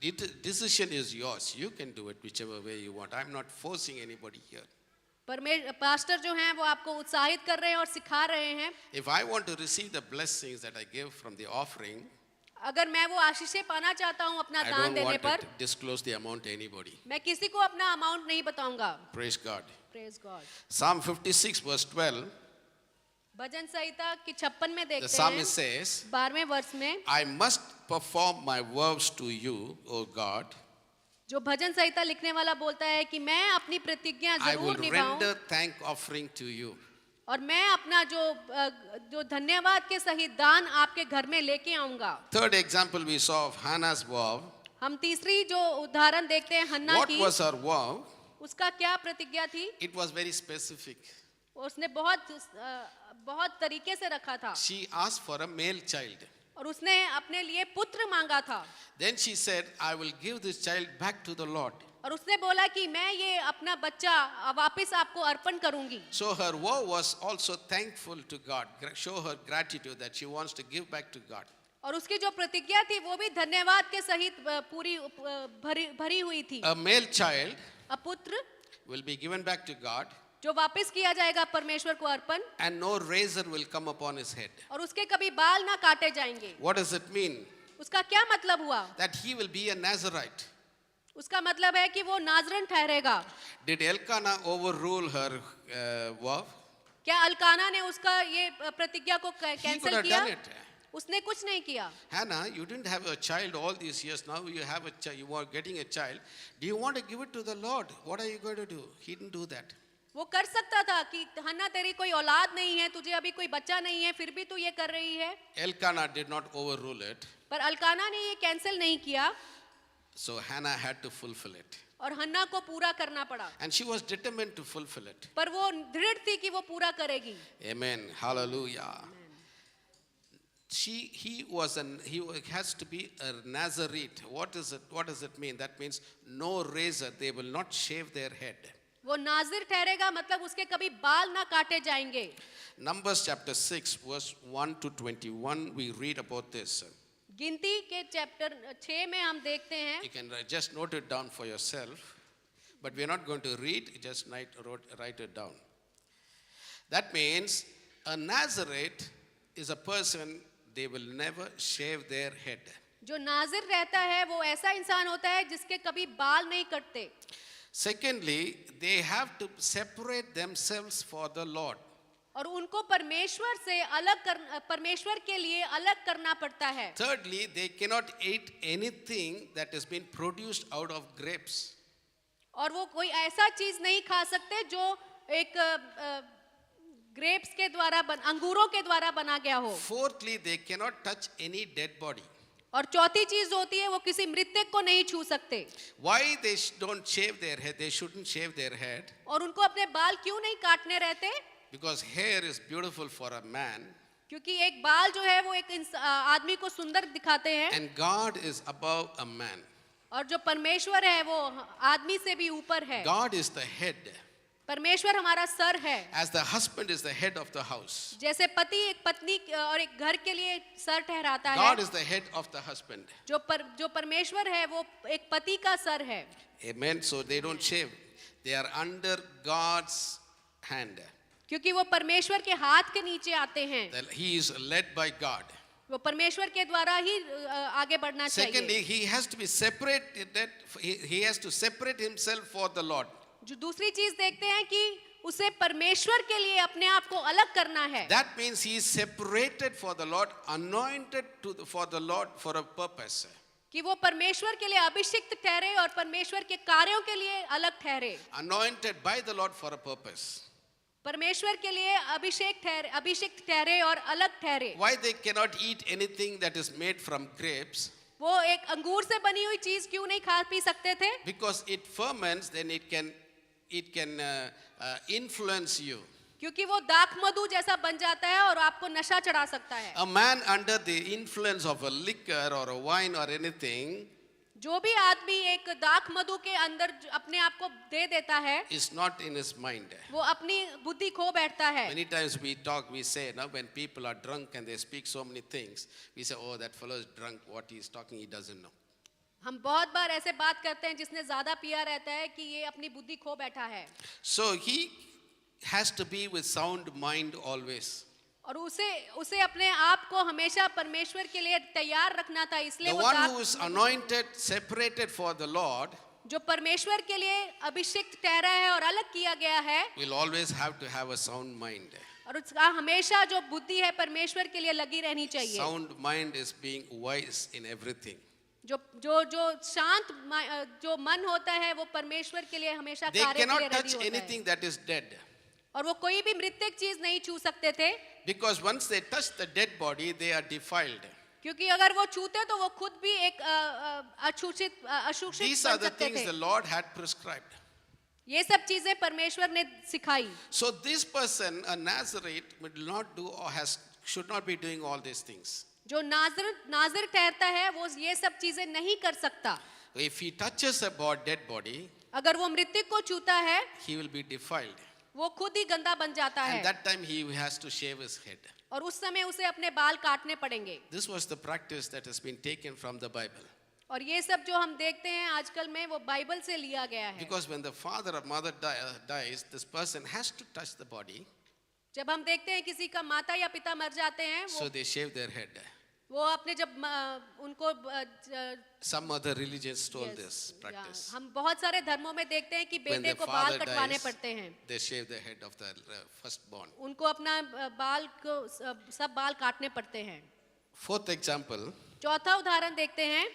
The decision is yours. You can do it whichever way you want. I'm not forcing anybody here. Pastor जो हैं वो आपको उत्साहित कर रहे हैं और सिखा रहे हैं। If I want to receive the blessings that I give from the offering, अगर मैं वो आशीषें पाना चाहता हूँ अपना I दान don't देने want पर, to disclose the amount to anybody. मैं किसी को अपना अमाउंट नहीं बताऊंगा। Praise God. Praise God. Psalm 56 verse 12, भजन संहिता की 56 में the देखते हैं, psalmist says, 12वें वर्ष में, I must perform my vows to you, O God. जो भजन संहिता लिखने वाला बोलता है कि मैं अपनी प्रतिज्ञा I will जरूर निभाऊं render thank offering to you. और मैं अपना जो धन्यवाद के सहित दान आपके घर में लेके आऊंगा। Third example we saw of Hannah's vow. हम तीसरी जो उदाहरण देखते हैं हन्ना What की, was her vow? उसका क्या प्रतिज्ञा थी? It was very specific. उसने बहुत तरीके से रखा था, She asked for a male child. और उसने अपने लिए पुत्र मांगा था। Then she said, I will give this child back to the Lord. और उसने बोला कि मैं ये अपना बच्चा वापस आपको अर्पण करूंगी। So her vow was also thankful to God, show her gratitude that she wants to give back to God. और उसकी जो प्रतिज्ञा थी वो भी धन्यवाद के सहित पूरी भरी हुई थी। A male child अपुत्र will be given back to God, जो वापस किया जाएगा परमेश्वर को अर्पण, and no razor will come upon his head. और उसके कभी बाल ना काटे जाएंगे। What does it mean? उसका क्या मतलब हुआ? That he will be a Nazarite. उसका मतलब है कि वो नाज़रन ठहरेगा। Did Elkanah overrule her vow? क्या अल्काना ने उसका ये प्रतिज्ञा को He could कैंसिल have किया? done it. उसने कुछ नहीं किया। Hannah, you didn't have a child all these years. Now you have a child. You are getting a child. Do you want to give it to the Lord? What are you going to do? He didn't do that. वो कर सकता था कि हन्ना तेरी कोई औलाद नहीं है, तुझे अभी कोई बच्चा नहीं है, फिर भी तू ये कर रही है। Elkanah did not overrule it. पर अल्काना ने ये कैंसिल नहीं किया So Hannah had to fulfill it. और हन्ना को पूरा करना पड़ा। And she was determined to fulfill it. पर वो दृढ़ थी कि वो पूरा करेगी। Amen. Hallelujah. He has to be a Nazarite. What does it mean? That means no razor. They will not shave their head. वो नाजिर ठहरेगा मतलब उसके कभी बाल ना काटे जाएंगे। Numbers chapter 6 verse 1 to 21 we read about this. गिनती के चैप्टर 6 में हम देखते हैं। You can just note it down for yourself. But we are not going to read, just write it down. That means a Nazarite is a person, they will never shave their head. जो नाजिर रहता है वो ऐसा इंसान होता है जिसके कभी बाल नहीं कटते। Secondly, they have to separate themselves for the Lord. और उनको परमेश्वर के लिए अलग करना पड़ता है। Thirdly, they cannot eat anything that has been produced out of grapes. और वो कोई ऐसा चीज नहीं खा सकते जो एक ग्रेप्स के द्वारा अंगूरों के द्वारा बना गया हो। Fourthly, they cannot touch any dead body. और चौथी चीज होती है वो किसी मृतक को नहीं छू सकते। Why they don't shave their head? They shouldn't shave their head. और उनको अपने बाल क्यों नहीं काटने रहते? Because hair is beautiful for a man. क्योंकि एक बाल जो है वो एक आदमी को सुंदर दिखाते हैं। And God is above a man. और जो परमेश्वर है वो आदमी से भी ऊपर है। God is the head. परमेश्वर हमारा सर है। As the husband is the head of the house. जैसे पति एक पत्नी और एक घर के लिए सर ठहराता है। God is the head of the husband. जो परमेश्वर है वो एक पति का सर है। Amen. So they don't shave. They are under God's hand. क्योंकि वो परमेश्वर के हाथ के नीचे आते हैं। He is led by God. वो परमेश्वर के द्वारा ही आगे बढ़ना चाहिए। Secondly, he has to be separated. He has to separate himself for the Lord. जो दूसरी चीज देखते हैं कि उसे परमेश्वर के लिए अपने आप को अलग करना है। That means he is separated for the Lord, anointed for the Lord for a purpose. कि वो परमेश्वर के लिए अभिषिक्त ठहरे और परमेश्वर के कार्यों के लिए अलग ठहरे। Anointed by the Lord for a purpose. परमेश्वर के लिए अभिषिक्त ठहरे और अलग ठहरे। Why they cannot eat anything that is made from grapes? वो एक अंगूर से बनी हुई चीज क्यों नहीं खा पी सकते थे? Because it ferments, then it can influence you. क्योंकि वो दाख मधु जैसा बन जाता है और आपको नशा चढ़ा सकता है। A man under the influence of a liquor or a wine or anything, जो भी आदमी एक दाख मधु के अंदर अपने आप को दे देता है, is not in his mind. वो अपनी बुद्धि खो बैठता है। Many times we say, now when people are drunk and they speak so many things, we say, oh, that fellow is drunk. What he is talking, he doesn't know. हम बहुत बार ऐसे बात करते हैं जिसने ज्यादा पिया रहता है कि ये अपनी बुद्धि खो बैठा है। So he has to be with sound mind always. और उसे अपने आप को हमेशा परमेश्वर के लिए तैयार रखना था, इसलिए The वो one who is anointed, separated for the Lord, जो परमेश्वर के लिए अभिषिक्त ठहरा है और अलग किया गया है, will always have to have a sound mind. और उसका हमेशा जो बुद्धि है परमेश्वर के लिए लगी रहनी चाहिए। Sound mind is being wise in everything. जो शांत जो मन होता है वो परमेश्वर के लिए हमेशा They कार्य के लिए cannot रेडी touch होता है। anything that is dead. और वो कोई भी मृतक चीज नहीं छू सकते थे। Because once they touch the dead body, they are defiled. क्योंकि अगर वो छूते तो वो खुद भी एक अशुचित These बन are the सकते things थे। the Lord had prescribed. ये सब चीजें परमेश्वर ने सिखाई। So this person, a Nazarite, should not be doing all these things. जो नाज़िर ठहरता है वो ये सब चीजें नहीं कर सकता। If he touches a dead body, अगर वो मृतक को छूता है he will be defiled. वो खुद ही गंदा बन जाता And है that time he has to shave his head. और उस समय उसे अपने बाल काटने पड़ेंगे। This was the practice that has been taken from the Bible. और ये सब जो हम देखते हैं आजकल में वो बाइबल से लिया गया है। Because when the father or mother dies, this person has to touch the body, जब हम देखते हैं किसी का माता या पिता मर जाते हैं so they shave their head. वो अपने जब उनको Some other religions told yes, this practice. हम बहुत सारे धर्मों में देखते हैं कि When बेटे the को बाल father कटवाने dies, पड़ते हैं, they shave the head of the firstborn. उनको अपना बाल को सब बाल काटने पड़ते हैं। Fourth example, चौथा उदाहरण देखते हैं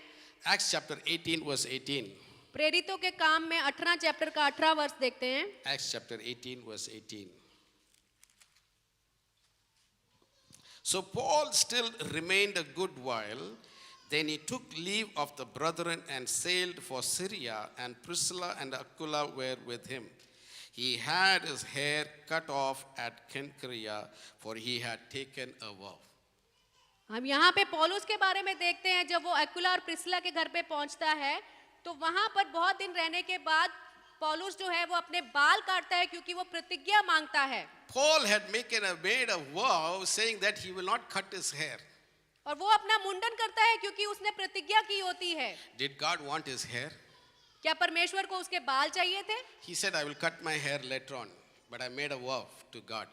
Acts chapter 18 verse 18. प्रेरितों के काम में 18 चैप्टर का 18 वर्ष देखते हैं। Acts chapter 18 verse 18. So Paul still remained a good while. Then he took leave of the brethren and sailed for Syria, and Priscilla and Aquila were with him. He had his hair cut off at Cenchrea, for he had taken a vow. हम यहाँ पे पौलुस के बारे में देखते हैं जब वो एक्विला और प्रिस्किला के घर पे पहुंचता है तो वहां पर बहुत दिन रहने के बाद पौलुस जो है वो अपने बाल काटता है क्योंकि वो प्रतिज्ञा मांगता है। Paul had made a vow saying that he will not cut his hair. और वो अपना मुंडन करता है क्योंकि उसने प्रतिज्ञा की होती है। Did God want his hair? क्या परमेश्वर को उसके बाल चाहिए थे? He said, I will cut my hair later on, but I made a vow to God.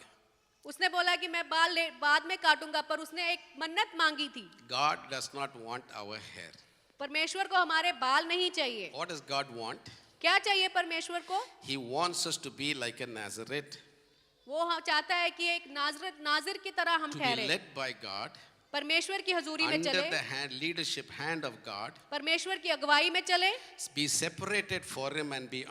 उसने बोला कि मैं बाल बाद में काटूंगा, पर उसने एक मन्नत मांगी थी। God does not want our hair. परमेश्वर को हमारे बाल नहीं चाहिए। What does God want? क्या चाहिए परमेश्वर को? He wants us to be like a Nazarite, वो चाहता है कि एक नाजिर की तरह हम to be ठहरे, led by God, परमेश्वर की हजूरी में under चले, the leadership hand of God, परमेश्वर की अगुवाई में चले, be separated for Him and be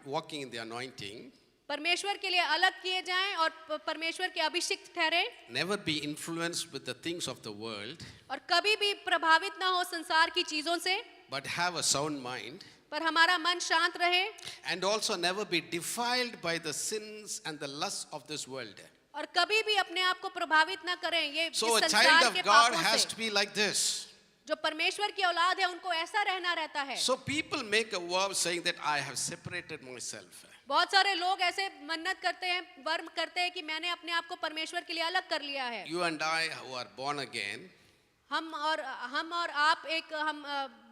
walking in the anointing, परमेश्वर के लिए अलग किए जाएं और परमेश्वर के अभिषिक्त ठहरे, never be influenced with the things of the world, और कभी भी प्रभावित ना हो संसार की चीजों से, but have a sound mind, पर हमारा मन शांत रहे, and also never be defiled by the sins and the lusts of this world. और कभी भी अपने आप को प्रभावित ना करें ये So a इस child संसार of के God पापों has से। to be like this. जो परमेश्वर की औलाद है उनको ऐसा रहना रहता है। So people make a vow saying that I have separated myself. बहुत सारे लोग ऐसे मन्नत करते हैं, वर्म करते हैं कि मैंने अपने आप को परमेश्वर के लिए अलग कर लिया है। You and I who are born again हम और आप एक हम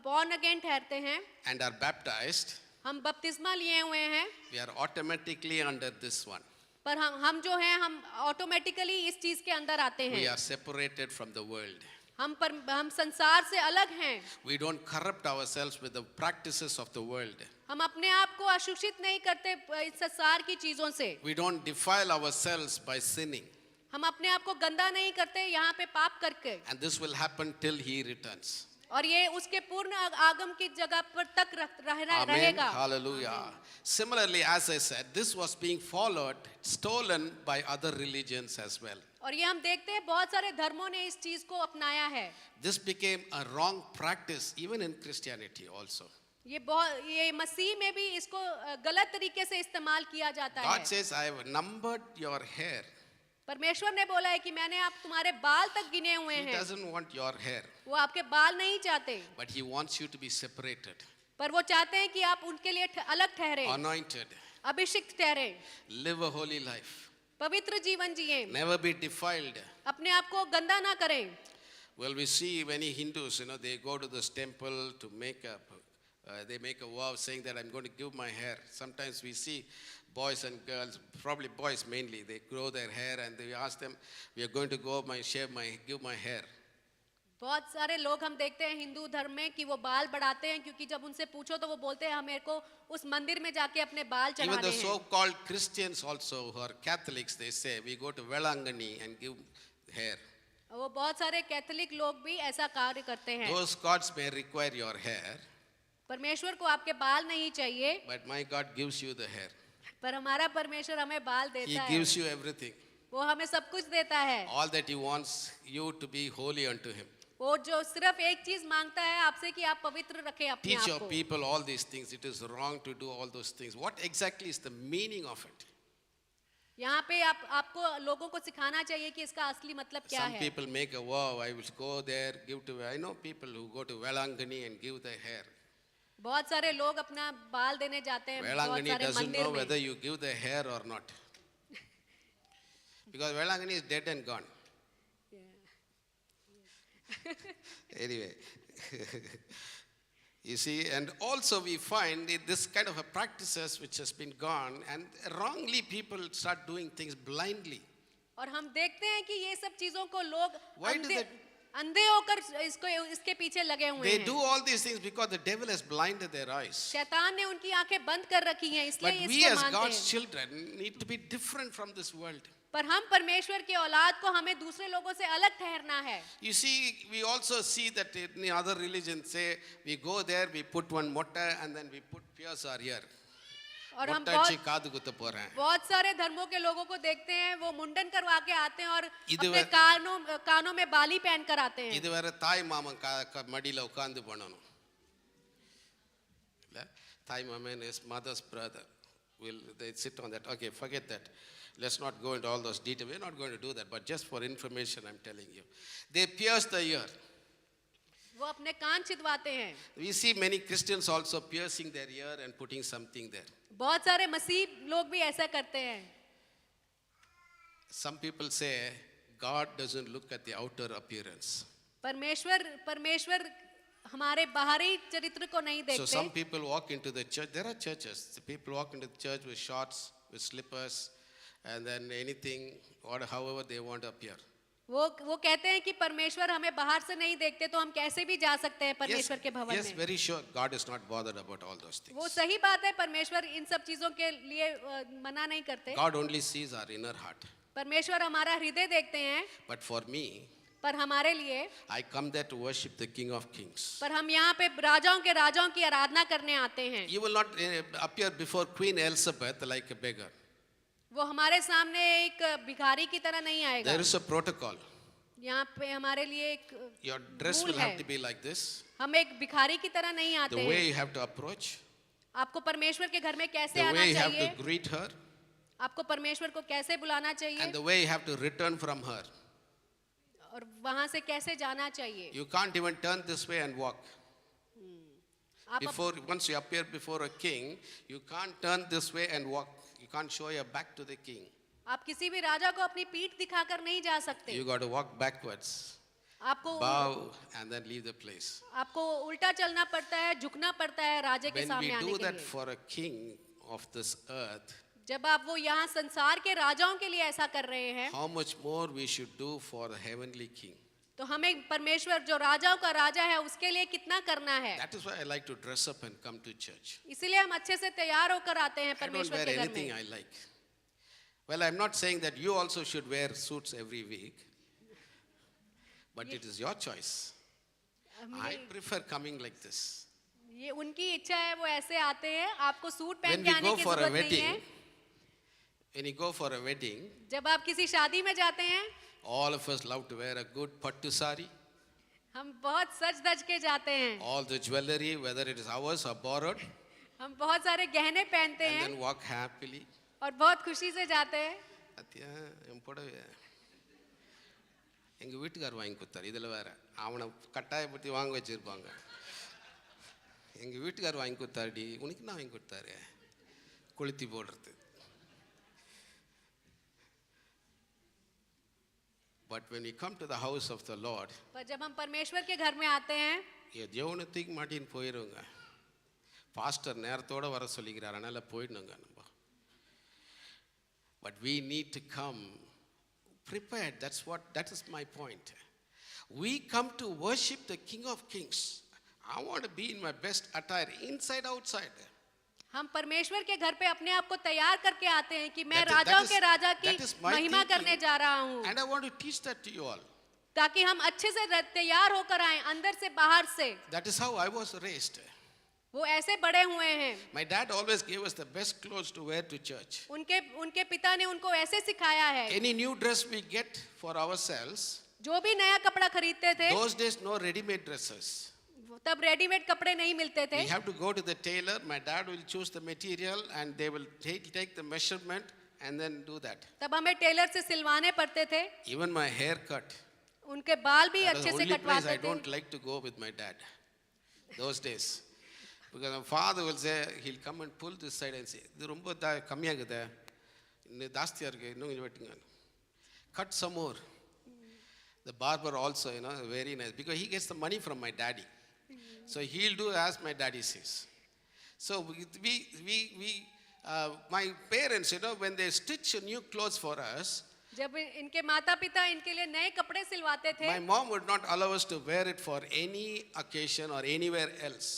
born again ठहरते हैं, and are baptized, हम बपतिस्मा लिए हुए हैं, we are automatically under this one. पर हम जो हैं हम ऑटोमेटिकली इस चीज के अंदर आते We हैं। are separated from the world. हम संसार से अलग हैं। We don't corrupt ourselves with the practices of the world. हम अपने आप को अशुचित नहीं करते इस संसार की चीजों से। We don't defile ourselves by sinning. हम अपने आप को गंदा नहीं करते यहाँ पे पाप करके, And this will happen till He returns. और ये उसके पूर्ण आगम की जगह पर तक Amen. रहेगा। Hallelujah. Similarly, as I said, this was being followed, stolen by other religions as well. और ये हम देखते हैं बहुत सारे धर्मों ने इस चीज को अपनाया है। This became a wrong practice even in Christianity also. ये मसीह में भी इसको गलत तरीके से इस्तेमाल किया जाता है। God says, I have numbered your hair. परमेश्वर ने बोला है कि मैंने आप तुम्हारे बाल तक गिने हुए He हैं। doesn't want your hair, वो आपके बाल नहीं चाहते, but He wants you to be separated, पर वो चाहते हैं कि आप उनके लिए अलग ठहरे, anointed, अभिषिक्त ठहरे, live a holy life, पवित्र जीवन जिए, never be defiled. अपने आप को गंदा ना करें। Well, we see many Hindus, they go to this temple to make up. They make a vow saying that I'm going to give my hair. Sometimes we see boys and girls, probably boys mainly, they grow their hair and they ask them, we are going to go give my hair. बहुत सारे लोग हम देखते हैं हिंदू धर्म में कि वो बाल बढ़ाते हैं, क्योंकि जब उनसे पूछो तो वो बोलते हैं हम मेरे को उस मंदिर में जाके अपने बाल Even चढ़ाने the हैं। so-called Christians also, who are Catholics, they say, we go to Velangani and give hair. वो बहुत सारे कैथोलिक लोग भी ऐसा कार्य करते हैं। Those gods may require your hair, परमेश्वर को आपके बाल नहीं चाहिए, but my God gives you the hair. पर हमारा परमेश्वर हमें बाल He देता है। gives you everything. वो हमें सब कुछ देता है। All that He wants you to be holy unto Him. वो जो सिर्फ एक चीज मांगता है आपसे कि आप पवित्र रखें अपने Teach your आप को। people all these things. It is wrong to do all those things. What exactly is the meaning of it? यहाँ पे आपको लोगों को सिखाना चाहिए कि इसका असली मतलब क्या Some है। people make a vow, I will go there, give to, I know people who go to Velangani and give their hair. बहुत सारे लोग अपना बाल देने जाते हैं बहुत Velangani सारे doesn't मंदिर know में. whether you give the hair or not. Because Velangani is dead and gone. Anyway. You see, and also we find this kind of a practices which has been gone, and wrongly people start doing things blindly. और हम देखते हैं कि ये सब चीजों को लोग Why do अंधे they- अंधे होकर इसके पीछे लगे हुए They हैं. do all these things because the devil has blinded their eyes. शैतान ने उनकी आंखें बंद कर रखी हैं इसलिए But ये we इसको as मानते God's हैं. children need to be different from this world. पर हम परमेश्वर की औलाद को हमें दूसरे लोगों से अलग ठहरना है. You see, we also see that in the other religions say, we go there, we put one motta and then we put pierce our ear. और हम मोटा अच्छी काद गुत्त पोरा है. बहुत सारे धर्मों के लोगों को देखते हैं वो मुंडन करवा के आते हैं और இது अपने कानों में बाली पहन कर आते हैं. இது வேற தாய் மாமன் மடியில உட்கார்ந்து பண்ணணும். இல்ல? தாய் மாமன் is mother's brother. Will they sit on that? Okay, forget that. Let's not go into all those details. We're not going to do that, but just for information I'm telling you. They pierce the ear. वो अपने कान छिदवाते हैं. We see many Christians also piercing their ear and putting something there. बहुत सारे मसीह लोग भी ऐसा करते हैं. Some people say God doesn't look at the outer appearance. परमेश्वर हमारे बाहरी चरित्र को नहीं So some देखते. people walk into the church. There are churches. The people walk into the church with shorts, with slippers, and then anything, or however they want to appear. वो कहते हैं कि परमेश्वर हमें बाहर से नहीं देखते तो हम कैसे भी जा सकते हैं परमेश्वर के भवन yes, में. very sure. God is not bothered about all those things. वो सही बात है परमेश्वर इन सब चीजों के लिए मना नहीं करते. God only sees our inner heart. परमेश्वर हमारा हृदय देखते हैं. But for me, पर हमारे लिए I come there to worship the King of Kings. पर हम यहाँ पे राजाओं की आराधना करने आते हैं. You will not appear before Queen Elizabeth like a beggar. वो हमारे सामने एक भिखारी की तरह नहीं आएगा. There is a protocol. यहाँ पे हमारे लिए एक Your dress Rule will have है. to be like this. हम एक भिखारी की तरह नहीं आते The हैं. way you have to approach, आपको परमेश्वर के घर में कैसे the आना way you have चाहिए, to greet her, आपको परमेश्वर को कैसे बुलाना चाहिए and the way you have to return from her. और वहां से कैसे जाना चाहिए. You can't even turn this way and walk. आप Once you appear before a king, you can't turn this way and walk. You can't show your back to the king. आप किसी भी राजा को अपनी पीठ दिखाकर नहीं जा सकते. You got to walk backwards, आपको bow, and then leave the place. आपको उल्टा चलना पड़ता है, झुकना पड़ता है राजे के When we सामने आने do के that लिए. for a king of this earth, जब आप वो यहाँ संसार के राजाओं के लिए ऐसा कर रहे हैं how much more we should do for the heavenly king. तो हमें परमेश्वर जो राजाओं का राजा है उसके लिए कितना करना है. That is why I like to dress up and come to church. इसीलिए हम अच्छे से तैयार होकर आते हैं I don't परमेश्वर wear के घर anything में. I like. Well, I'm not saying that you also should wear suits every week, but it is your choice. I prefer coming like this. ये उनकी इच्छा है वो ऐसे आते हैं. आपको सूट When पहन के we आने go की for a जरूरत नहीं wedding, है. when you go for a wedding, जब आप किसी शादी में जाते हैं all of us love to wear a good pattu sari. हम बहुत सज धज के जाते हैं. All the jewelry, whether it is ours or borrowed, हम बहुत सारे गहने पहनते and हैं then walk happily. और बहुत खुशी से जाते हैं. அத்தியா என் புடவை எங்கள் வீட்டுக்கார் வாங்கி கொடுத்தாரு. இதில் வேற அவனை கட்டாயப்படுத்தி வாங்க வச்சுருப்பாங்க. எங்கள் வீட்டுக்கார் வாங்கி கொடுத்தாருடி, உனக்கு நான் வாங்கி கொடுத்தாரு கொளுத்தி போடுறது. But when we come to the house of the Lord, पर जब हम परमेश्वर के घर में आते हैं தேவனத்துக்கு மாட்டின்னு போயிடுங்க. பாஸ்டர் நேரத்தோடு வர சொல்லிக்கிறார், அதனால் போயிடணுங்க நம்ம. But we need to come prepared. That is my point. We come to worship the King of Kings. I want to be in my best attire, inside, outside. हम परमेश्वर के घर पे अपने आप को तैयार करके आते हैं कि मैं That is- राजाओं that के is- राजा की that is my महिमा thinking. करने जा रहा हूँ And I want to teach that to you all. ताकि हम अच्छे से तैयार होकर आए अंदर से बाहर से. That is how I was raised. वो ऐसे बड़े हुए हैं. My dad always gave us the best clothes to wear to church. उनके पिता ने उनको ऐसे सिखाया है. Any new dress we get for ourselves, जो भी नया कपड़ा खरीदते थे those days no ready-made dresses. तब रेडीमेड कपड़े नहीं मिलते थे. We have to go to the tailor. My dad will choose the material and they will take the measurement and then do that. तब हमें टेलर से सिलवाने पड़ते थे. Even my haircut. उनके बाल भी That was अच्छे the से only place I कटवाते don't थे. like to go with my dad. Those days. Because my father will say, he'll come and pull this side and say, இது ரொம்ப கம்மியாகுதே, இன்னும் ஜாஸ்தியாக இருக்குது, இன்னும் கொஞ்சம் வெட்டுங்க. Cut some more. The barber also, very nice. Because he gets the money from my daddy. So he'll do as my daddy says. So my parents, when they stitch new clothes for us, जब इनके माता पिता इनके लिए नए कपड़े सिलवाते थे, my mom would not allow us to wear it for any occasion or anywhere else.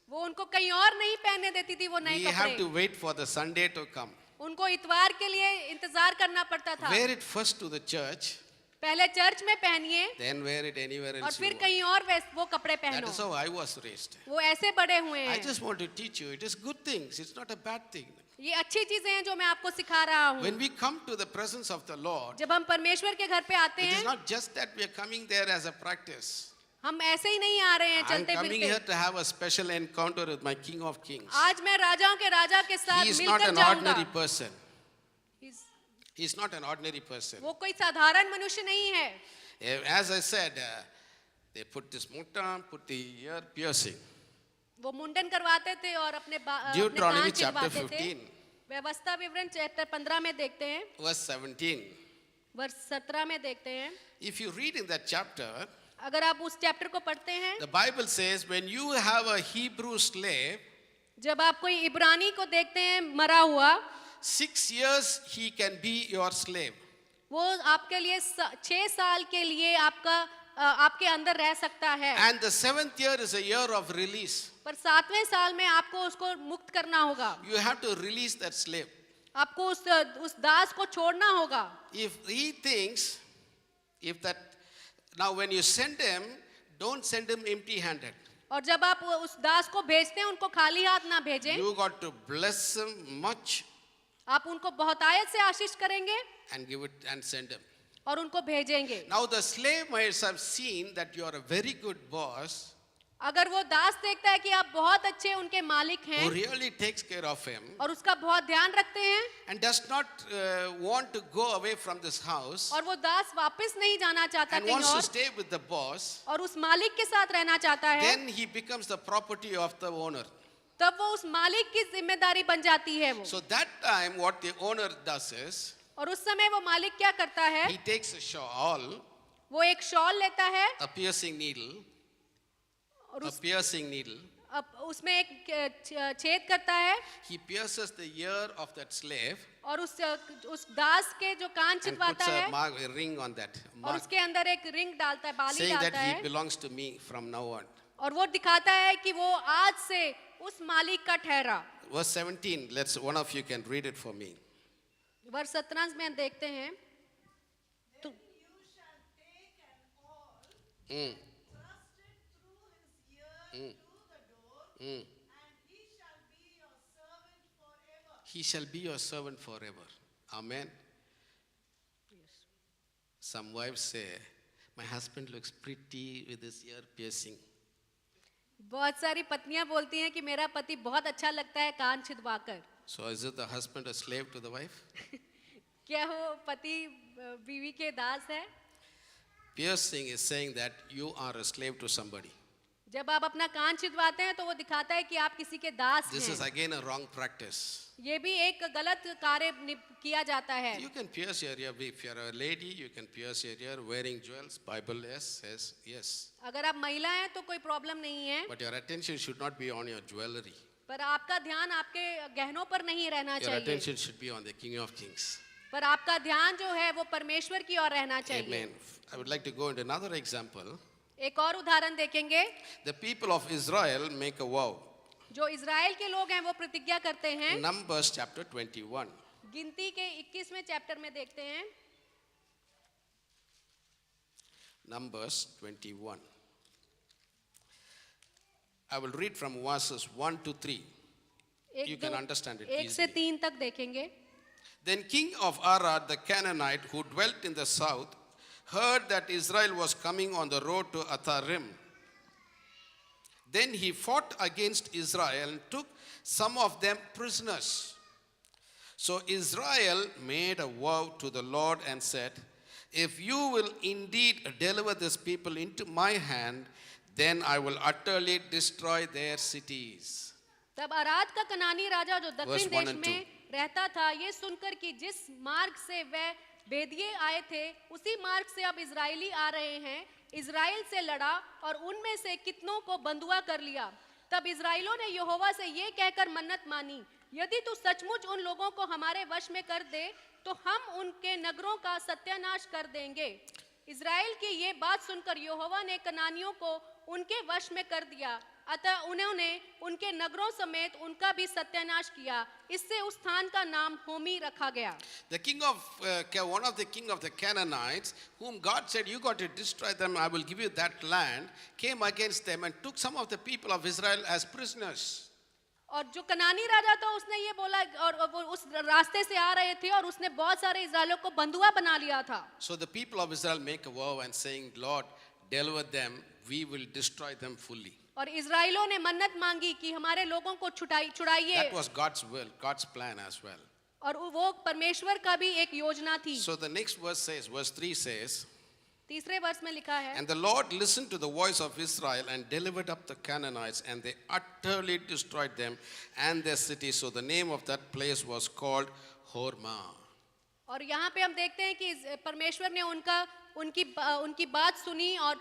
वो उनको कहीं और नहीं पहनने देती थी वो नए We have to कपड़े. wait for the Sunday to come. उनको इतवार के लिए इंतजार करना पड़ता था. Wear it first to the church, पहले चर्च में पहनिए then wear it anywhere और else you फिर want. कहीं और वो कपड़े That पहनो. is how I was raised. वो ऐसे बड़े हुए I हैं. just want to teach you, it is good things, it's not a bad thing. ये अच्छी चीजें हैं जो मैं आपको सिखा रहा हूँ. When we come to the presence of the Lord, जब हम परमेश्वर के घर पे आते it is हैं, not just that we are coming there as a practice. हम ऐसे ही नहीं आ रहे हैं I'm चलते coming फिरते. here to have a special encounter with my King of Kings. आज मैं राजाओं के राजा के साथ He is not मिलकर an जाऊंगा. ordinary person. He's- He is not an ordinary person. वो कोई साधारण मनुष्य नहीं है. As I said, they put this mutam, put the ear piercing. वो मुंडन करवाते थे और अपने अपने Deuteronomy कान chapter छिदवाते थे. 15, व्यवस्था विवरण चैप्टर 15 में देखते हैं, verse 17. वर्ष 17 में देखते हैं. If you read in that chapter, अगर आप उस चैप्टर को पढ़ते हैं, the Bible says when you have a Hebrew slave, जब आप कोई इब्रानी को देखते हैं मरा हुआ, 6 years he can be your slave. वो आपके लिए 6 साल के लिए आपके अंदर रह सकता है. And the 7th year is a year of release. पर 7वें साल में आपको उसको मुक्त करना होगा. You have to release that slave. आपको उस दास को छोड़ना होगा. If he thinks, now when you send him, don't send him empty handed. और जब आप उस दास को भेजते हैं उनको खाली हाथ ना भेजें. You got to bless him much आप उनको बहुतायत से आशीष करेंगे and give it and send him. और उनको भेजेंगे. Now the slave might have seen that you are a very good boss अगर वो दास देखता है कि आप बहुत अच्छे उनके मालिक who हैं really takes care of him और उसका बहुत ध्यान रखते हैं and does not want to go away from this house और वो दास वापस नहीं जाना चाहता and कहीं wants to और stay with the boss, और उस मालिक के साथ रहना चाहता है, then he becomes the property of the owner. तब वो उस मालिक की जिम्मेदारी बन जाती है वो. So that time what the owner does is और उस समय वो मालिक क्या करता है, he takes a shawl, वो एक शॉल लेता है a piercing needle, और a piercing needle. उसमें एक छेद करता है He pierces the ear of that slave और उस दास के जो कान and puts छिदवाता है a ring on that और mark, उसके अंदर एक रिंग डालता है, बाली saying that डालता he है belongs to me from now on. और वो दिखाता है कि वो आज से उस मालिक का ठहरा. Verse 17, one of you can read it for me. वर्ष 17 में हम देखते हैं तो You shall take an awl, Mm, thrust it through his ear to the door, mm. and he shall be your servant forever. He shall be your servant forever. Amen. Some wives say, my husband looks pretty with his ear piercing. बहुत सारी पत्नियां बोलती हैं कि मेरा पति बहुत अच्छा लगता है कान छिदवाकर. So is it the husband a slave to the wife? क्या वो पति बीवी के दास है? Piercing is saying that you are a slave to somebody. जब आप अपना कान छिदवाते हैं तो वो दिखाता है कि आप किसी के दास This is हैं. again a wrong practice. ये भी एक गलत कार्य किया जाता है. You can pierce your ear. If you're a lady, you can pierce your ear wearing jewels. Bible says yes. अगर आप महिला हैं तो कोई प्रॉब्लम नहीं है, But your attention should not be on your jewelry. पर आपका ध्यान आपके गहनों पर नहीं रहना Your चाहिए, attention should be on the King of Kings. पर आपका ध्यान जो है वो परमेश्वर की ओर रहना चाहिए. Amen. I would like to go into another example. एक और उदाहरण देखेंगे. The people of Israel make a vow. जो इज़राइल के लोग हैं वो प्रतिज्ञा करते हैं. Numbers chapter 21. गिनती के 21वें चैप्टर में देखते हैं. Numbers 21. I will read from verses 1 to 3. You can understand it 1 से easily. 3 तक देखेंगे. Then king of Arad the Canaanite, who dwelt in the south, heard that Israel was coming on the road to Atharim. Then he fought against Israel and took some of them prisoners. So Israel made a vow to the Lord and said, if you will indeed deliver this people into my hand, then I will utterly destroy their cities. तब Arad का कनानी राजा जो दक्षिण Verse 1 देश and में रहता था ये सुनकर कि जिस मार्ग से वह बेदिये आए थे उसी मार्ग से अब इजरायली आ रहे हैं, इजराइल से लड़ा और उनमें से कितनों को बंधुआ कर लिया। तब इजराइलों ने यहोवा से ये कहकर मन्नत मानी, यदि तू सचमुच उन लोगों को हमारे वश में कर दे तो हम उनके नगरों का सत्यानाश कर देंगे। इजराइल की ये बात सुनकर यहोवा ने कनानियों को उनके वश में कर दिया, अतः उन्होंने उनके नगरों समेत उनका भी सत्यानाश किया। इससे उस स्थान का नाम होमी रखा गया। The king of, one of the king of the Canaanites, whom God said, you got to destroy them, I will give you that land, came against them and took some of the people of Israel as prisoners. और जो कनानी राजा था उसने ये बोला और वो उस रास्ते से आ रहे थे और उसने बहुत सारे इजराइलियों को बंधुआ बना लिया था। So the people of Israel make a vow and saying, Lord, deliver them, we will destroy them fully. और इजराइलों ने मन्नत मांगी कि हमारे लोगों को छुड़ाइए। That was God's will, God's plan as well. और वो परमेश्वर का भी एक योजना थी। So the next verse says, verse 3 says, तीसरे वर्ष में लिखा है, and the Lord listened to the voice of Israel and delivered up the Canaanites, and they utterly destroyed them and their cities. So the name of that place was called Hormah. और यहाँ पे हम देखते हैं कि परमेश्वर ने उनकी बात सुनी और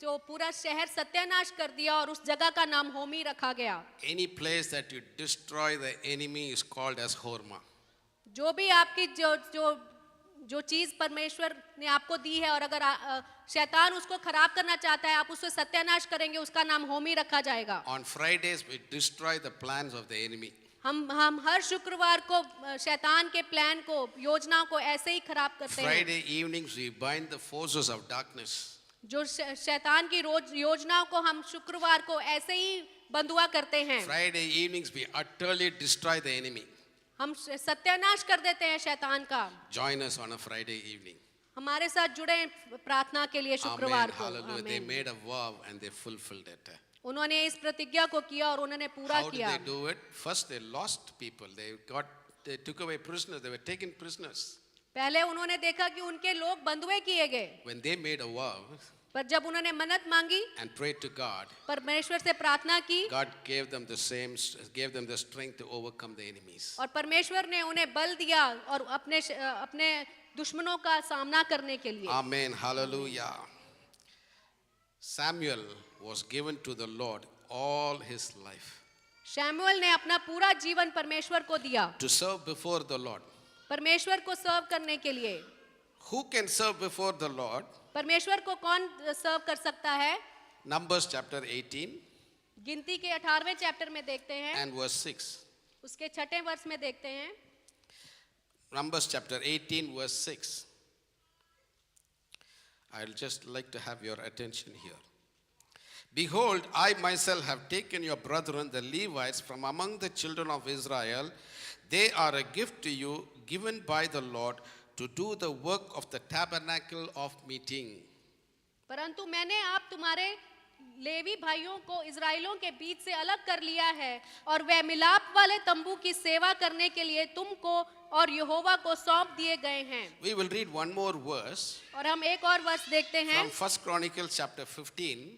जो पूरा शहर सत्यानाश कर दिया और उस जगह का नाम होमी रखा गया। Any place that you destroy the enemy is called as Hormah. जो भी आपकी जो चीज परमेश्वर ने आपको दी है और अगर शैतान उसको खराब करना चाहता है आप उससे सत्यानाश करेंगे, उसका नाम होमी रखा जाएगा। On Fridays we destroy the plans of the enemy. हम हर शुक्रवार को शैतान के प्लान को, योजनाओं को ऐसे ही खराब करते हैं। Friday evenings we bind the forces of darkness. जो शैतान की योजनाओं को हम शुक्रवार को ऐसे ही बंधुआ करते हैं। Friday evenings we utterly destroy the enemy. हम सत्यानाश कर देते हैं शैतान का। Join us on a Friday evening. हमारे साथ जुड़े प्रार्थना के लिए Amen. शुक्रवार को। Hallelujah. They आमीन। made a vow and they fulfilled it. उन्होंने इस प्रतिज्ञा को किया और उन्होंने पूरा How did किया। they do it? First they lost people. They took away prisoners. They were taken prisoners. पहले उन्होंने देखा कि उनके लोग बंधुए किए गए, When they made a vow पर जब उन्होंने मन्नत मांगी, and prayed to God, परमेश्वर से प्रार्थना की, God gave them the strength to overcome the enemies. और परमेश्वर ने उन्हें बल दिया और अपने दुश्मनों का सामना करने के लिए। Amen. Hallelujah. Samuel was given to the Lord all his life शमूएल ने अपना पूरा जीवन परमेश्वर को दिया, to serve before the Lord. परमेश्वर को सर्व करने के लिए। Who can serve before the Lord? परमेश्वर को कौन सर्व कर सकता है? Numbers chapter 18 गिनती के 18वें चैप्टर में देखते हैं, and verse 6. उसके 6ठे वर्ष में देखते हैं। Numbers chapter 18 verse 6. I'll just like to have your attention here. Behold, I myself have taken your brethren, the Levites, from among the children of Israel. They are a gift to you, given by the Lord, to do the work of the tabernacle of meeting. परंतु मैंने आप तुम्हारे levy भाइयों को इजराइलों के बीच से अलग कर लिया है और वह मिलाप वाले तंबू की सेवा करने के लिए तुमको और यहोवा को सौंप दिए गए हैं। We will read one more verse और हम एक और वर्ष देखते हैं, from 1 Chronicles chapter 15,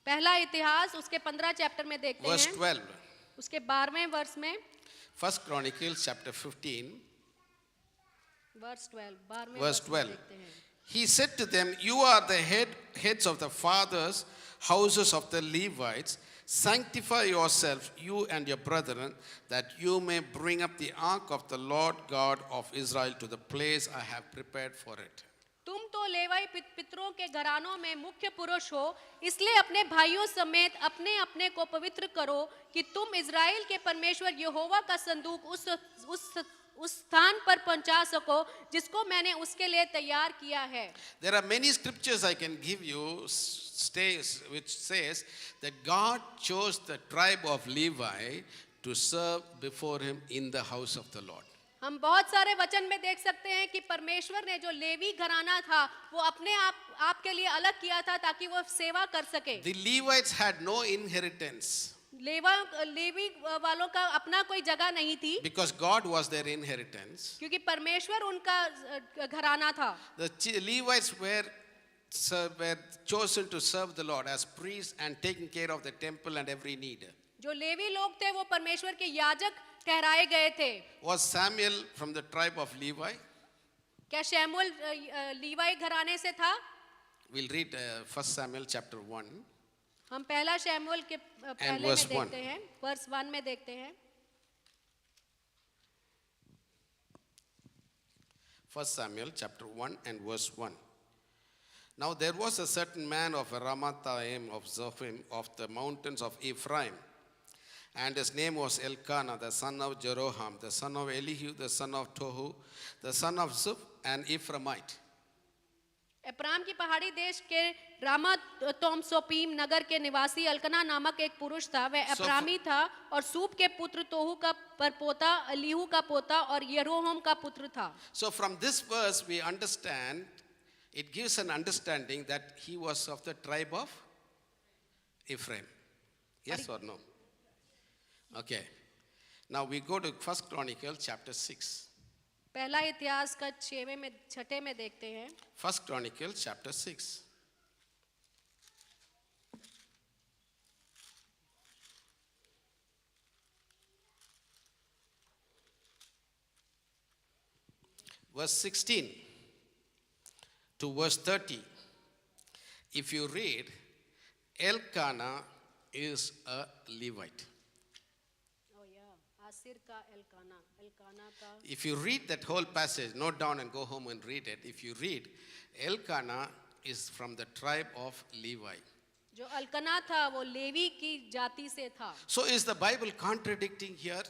पहला इतिहास उसके 15 चैप्टर में देखते verse हैं, 12. उसके 12वें वर्ष में, 1 Chronicles chapter 15, वर्ष 12, 12वें verse वर्ष में 12. देखते हैं। He said to them, you are the heads of the fathers' houses of the Levites. Sanctify yourselves, you and your brethren, that you may bring up the ark of the Lord God of Israel to the place I have prepared for it. तुम तो लेवाई पितरों के घरानों में मुख्य पुरुष हो, इसलिए अपने भाइयों समेत अपने अपने को पवित्र करो कि तुम इज़राइल के परमेश्वर यहोवा का संदूक उस स्थान पर पहुंचा सको जिसको मैंने उसके लिए तैयार किया है। There are many scriptures I can give you which says that God chose the tribe of Levi to serve before him in the house of the Lord. हम बहुत सारे वचन में देख सकते हैं कि परमेश्वर ने जो लेवी घराना था वो अपने आप के लिए अलग किया था ताकि वो सेवा कर सके। The Levites had no inheritance Levi वालों का अपना कोई जगह नहीं थी, because God was their inheritance. क्योंकि परमेश्वर उनका घराना था। The Levites were chosen to serve the Lord as priests and taking care of the temple and every need. जो लेवी लोग थे वो परमेश्वर के याजक ठहराए गए थे। Was Samuel from the tribe of Levi? क्या शमूएल लीवाई घराने से था? We'll read 1 Samuel chapter 1. हम पहला शमूएल के पहले में verse 1. देखते हैं, वर्स 1 में देखते हैं। 1 Samuel chapter 1 and verse 1. Now there was a certain man of Ramathaim of Zophim of the mountains of Ephraim, and his name was Elkanah, the son of Jeroham, the son of Elihu, the son of Tohu, the son of Zuph, an Ephraimite. एप्राम की पहाड़ी देश के रामा तोम सोपीम नगर के निवासी अल्कना नामक एक पुरुष था। वह एप्रामी था और सूप के पुत्र तोहू का परपोता, अलीहू का पोता और यरोहम का पुत्र था। So from this verse we understand, it gives an understanding that he was of the tribe of Ephraim. Yes or no? Okay. Now we go to 1 Chronicles chapter 6. पहला इतिहास का 6 में देखते हैं। 1 Chronicles chapter 6. Verse 16 to verse 30. If you read, Elkanah is a Levite. Asir का Elkanah का If you read that whole passage, note down and go home and read it. If you read, Elkanah is from the tribe of Levi. जो अल्कना था वो levy की जाति से था। So is the Bible contradicting here?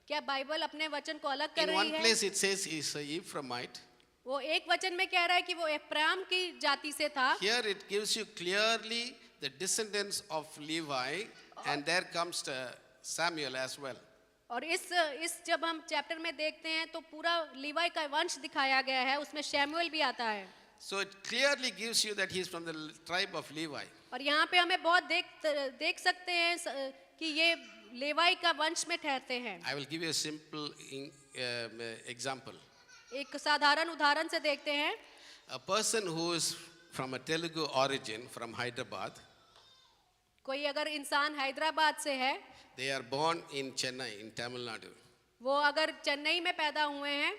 क्या Bible अपने वचन को अलग कर In one रही है? place it says he is a Ephraimite. वो एक वचन में कह रहा है कि वो एफ्राम की जाति से था। Here it gives you clearly the descendants of Levi, and there comes Samuel as well. और इस जब हम चैप्टर में देखते हैं तो पूरा लीवाई का वंश दिखाया गया है, उसमें शमूएल भी आता है। So it clearly gives you that he is from the tribe of Levi. और यहाँ पे हमें बहुत देख सकते हैं कि ये लेवाई का वंश में ठहरते हैं। I will give you a simple example. एक साधारण उदाहरण से देखते हैं। A person who is from a Telugu origin from Hyderabad, कोई अगर इंसान हैदराबाद से है, they are born in Chennai in Tamil Nadu. वो अगर चेन्नई में पैदा हुए हैं,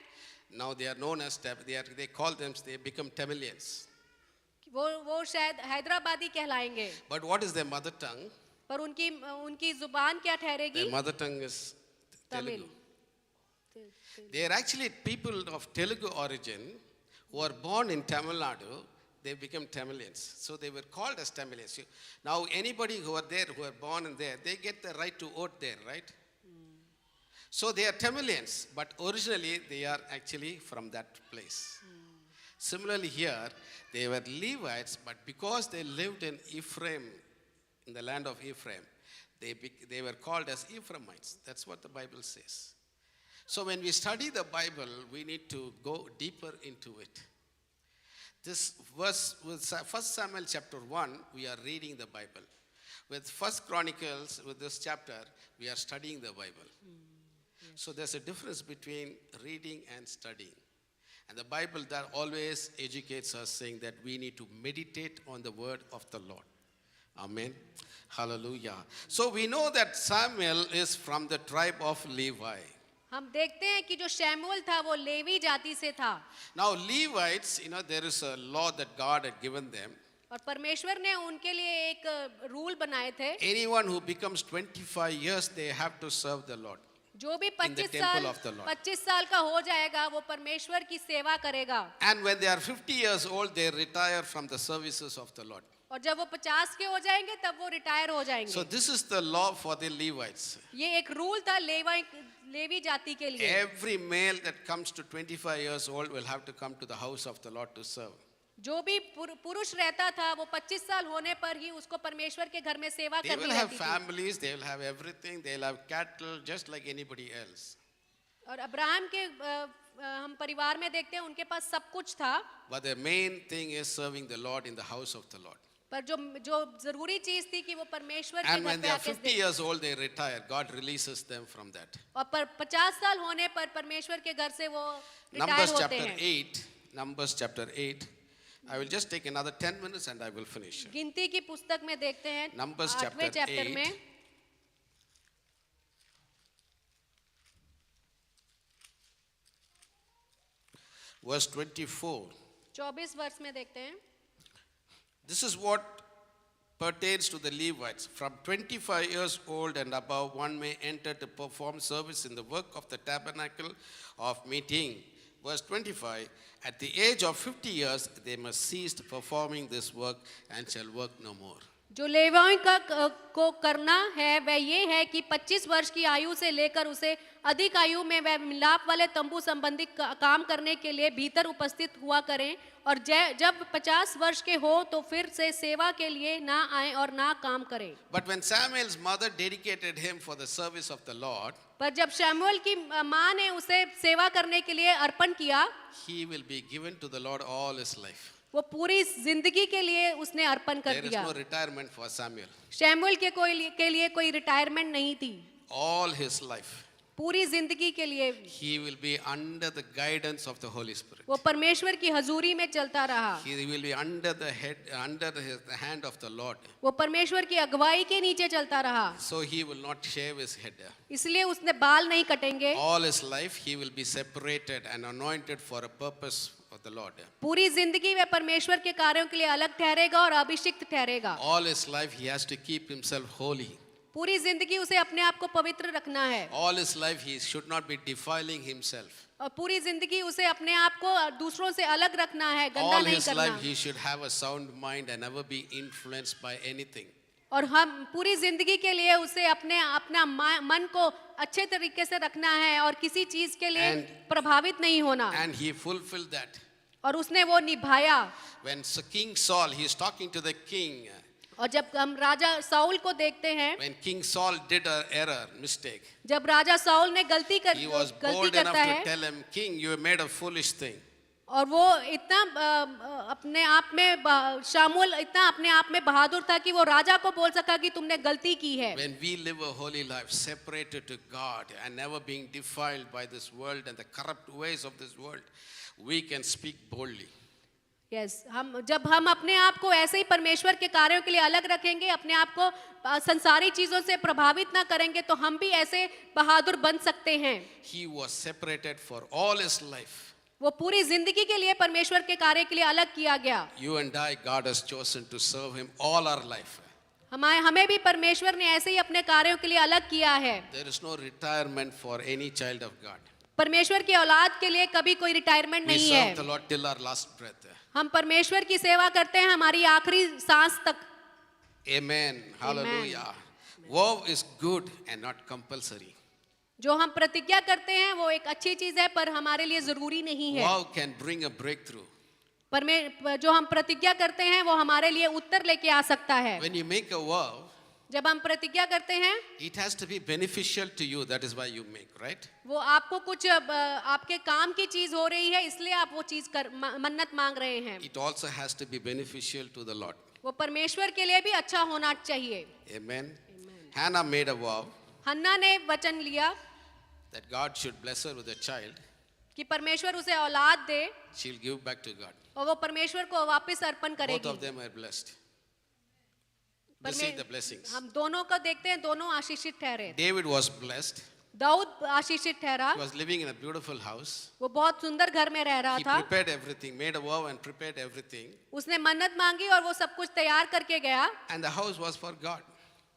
Now they are known as they call them, they become Tamilians. वो शायद हैदराबादी कहलाएंगे। But what is their mother tongue? पर उनकी जुबान क्या ठहरेगी? Their mother tongue is Tamil. Telugu. They are actually people of Telugu origin who are born in Tamil Nadu. They become Tamilians. So they were called as Tamilians. Now anybody who are there, who are born in there, they get the right to vote there, right? So they are Tamilians, but originally they are actually from that place. Similarly here, they were Levites, but because they lived in Ephraim, in the land of Ephraim, they were called as Ephraimites. That's what the Bible says. So when we study the Bible, we need to go deeper into it. This verse with 1 Samuel chapter 1, we are reading the Bible. With 1 Chronicles, with this chapter, we are studying the Bible. So there's a difference between reading and studying. And the Bible that always educates us, saying that we need to meditate on the word of the Lord. Amen. Hallelujah. So we know that Samuel is from the tribe of Levi. हम देखते हैं कि जो शमूएल था वो levy जाति से था। Now Levites, there is a law that God had given them. और परमेश्वर ने उनके लिए एक रूल बनाए थे। Anyone who becomes 25 years, they have to serve the Lord. जो भी In the temple of the Lord. 25 साल का हो जाएगा वो परमेश्वर की सेवा करेगा। And when they are 50 years old, they retire from the services of the Lord. और जब वो 50 के हो जाएंगे तब वो रिटायर हो जाएंगे। So this is the law for the Levites. ये एक रूल था लेवी जाति के लिए। Every male that comes to 25 years old will have to come to the house of the Lord to serve. जो भी पुरुष रहता था वो 25 साल होने पर ही उसको परमेश्वर के घर में सेवा They करनी will have रहती थी। families, they will have everything, they will have cattle just like anybody else. और अब्राहम के हम परिवार में देखते हैं उनके पास सब कुछ था। But the main thing is serving the Lord in the house of the Lord. पर जो जरूरी चीज थी कि वो परमेश्वर के And घर when पे they are आके 50 years old, they retire. God releases them from that. और 50 साल होने पर परमेश्वर के घर से वो रिटायर Numbers होते chapter हैं। 8. Numbers chapter 8. I will just take another 10 minutes and I will finish. गिनती की पुस्तक में देखते हैं Numbers 8वें chapter चैप्टर 8. में verse 24. 24 वर्ष में देखते हैं। This is what pertains to the Levites. From 25 years old and above, one may enter to perform service in the work of the tabernacle of meeting. Verse 25, at the age of 50 years, they must cease performing this work and shall work no more. जो लेवायों का को करना है वह ये है कि 25 वर्ष की आयु से लेकर उसे अधिक आयु में वह मिलाप वाले तंबू संबंधी काम करने के लिए भीतर उपस्थित हुआ करें और जब 50 वर्ष के हो तो फिर से सेवा के लिए ना आए और ना काम करें। But when Samuel's mother dedicated him for the service of the Lord, पर जब शमूएल की माँ ने उसे सेवा करने के लिए अर्पण किया, he will be given to the Lord all his life. वो पूरी जिंदगी के लिए उसने अर्पण कर There is दिया। no retirement for Samuel. शमूएल के लिए कोई रिटायरमेंट नहीं थी। All his life, पूरी जिंदगी के लिए he will be under the guidance of the Holy Spirit. वो परमेश्वर की हजूरी में चलता रहा। He will be under the hand of the Lord. वो परमेश्वर की अगुवाई के नीचे चलता रहा। So he will not shave his head. इसलिए उसने बाल नहीं कटेंगे। All his life he will be separated and anointed for a purpose of the Lord. पूरी जिंदगी वह परमेश्वर के कार्यों के लिए अलग ठहरेगा और अभिषिक्त ठहरेगा। All his life he has to keep himself holy. पूरी जिंदगी उसे अपने आप को पवित्र रखना है। All his life he should not be defiling himself. और पूरी जिंदगी उसे अपने आप को दूसरों से अलग रखना है, गंदा All नहीं his करना। life he should have a sound mind and never be influenced by anything. और हम पूरी जिंदगी के लिए उसे अपना मन को अच्छे तरीके से रखना है और किसी चीज के लिए प्रभावित नहीं होना। And he fulfilled that. और उसने वो निभाया। When King Saul, he is talking to the king. और जब हम राजा साउल को देखते हैं, When King Saul did an error, mistake, जब राजा साउल ने he was bold enough करता to है tell him, King, you have made a foolish thing. और वो इतना अपने आप में शामुल इतना अपने आप में बहादुर था कि वो राजा को बोल सका कि तुमने गलती की है। When we live a holy life, separated to God and never being defiled by this world and the corrupt ways of this world, we can speak boldly. Yes जब हम अपने आप को ऐसे ही परमेश्वर के कार्यों के लिए अलग रखेंगे, अपने आप को संसारी चीजों से प्रभावित ना करेंगे तो हम भी ऐसे बहादुर बन सकते हैं। He was separated for all his life. वो पूरी जिंदगी के लिए परमेश्वर के कार्य के लिए अलग किया गया। You and I, God has chosen to serve him all our life. हमें भी परमेश्वर ने ऐसे ही अपने कार्यों के लिए अलग किया है। There is no retirement for any child of God. परमेश्वर की औलाद के लिए कभी कोई रिटायरमेंट We नहीं serve है। the Lord till our last breath. हम परमेश्वर की सेवा करते हैं हमारी आखिरी सांस तक। Amen. Hallelujah. Vow is good and not compulsory. जो हम प्रतिज्ञा करते हैं वो एक अच्छी चीज है पर हमारे लिए जरूरी नहीं है। Vow can bring a breakthrough. जो हम प्रतिज्ञा करते हैं वो हमारे लिए उत्तर लेके आ सकता है। When you make a vow, जब हम प्रतिज्ञा करते हैं it has to be beneficial to you. That is why you make, right? वो आपको कुछ आपके काम की चीज हो रही है इसलिए आप वो चीज मन्नत मांग रहे हैं। It also has to be beneficial to the Lord. वो परमेश्वर के लिए भी अच्छा होना चाहिए। Amen. Hannah made a vow हन्ना ने वचन लिया that God should bless her with a child. कि परमेश्वर उसे औलाद दे She'll give back to God. और वो परमेश्वर को वापस अर्पण Both करेगी। of them are blessed. Receive the blessings. हम दोनों को देखते हैं, दोनों आशीषित ठहरे। David was blessed. दाऊद आशीषित ठहरा। He was living in a beautiful house. वो बहुत सुंदर घर में रह रहा He था। prepared everything, made a vow and prepared everything. उसने मन्नत मांगी और वो सब कुछ तैयार करके गया And the house was for God,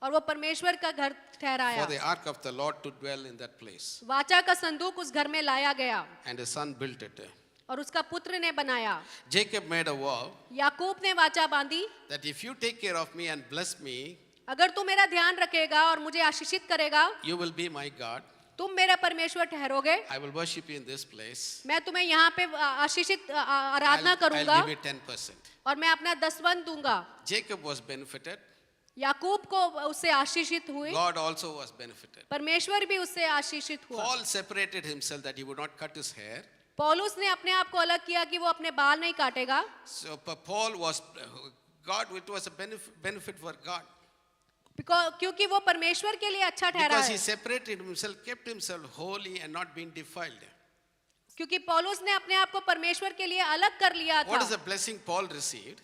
और वो परमेश्वर का घर ठहराया। for the ark of the Lord to dwell in that place. वाचा का संदूक उस घर में लाया गया And his son built it. और उसका पुत्र ने बनाया। Jacob made a vow याकूब ने वाचा बांधी that if you take care of me and bless me, अगर तू मेरा ध्यान रखेगा और मुझे आशीषित करेगा, you will be my God. तुम मेरा परमेश्वर ठहरोगे। I will worship you in this place. मैं तुम्हें यहाँ पे आशीषित आराधना करूंगा I'll give you 10%. और मैं अपना 10% दूंगा। Jacob was benefited. याकूब को उससे आशीषित हुए, God also was benefited. परमेश्वर भी उससे आशीषित हुआ। Paul separated himself that he would not cut his hair. पौलुस ने अपने आप को अलग किया कि वो अपने बाल नहीं काटेगा। So Paul was, God, it was a benefit for God. क्योंकि वो परमेश्वर के लिए अच्छा ठहरा Because है। he separated himself, kept himself holy and not being defiled. क्योंकि पौलुस ने अपने आप को परमेश्वर के लिए अलग कर लिया What is था। the blessing Paul received?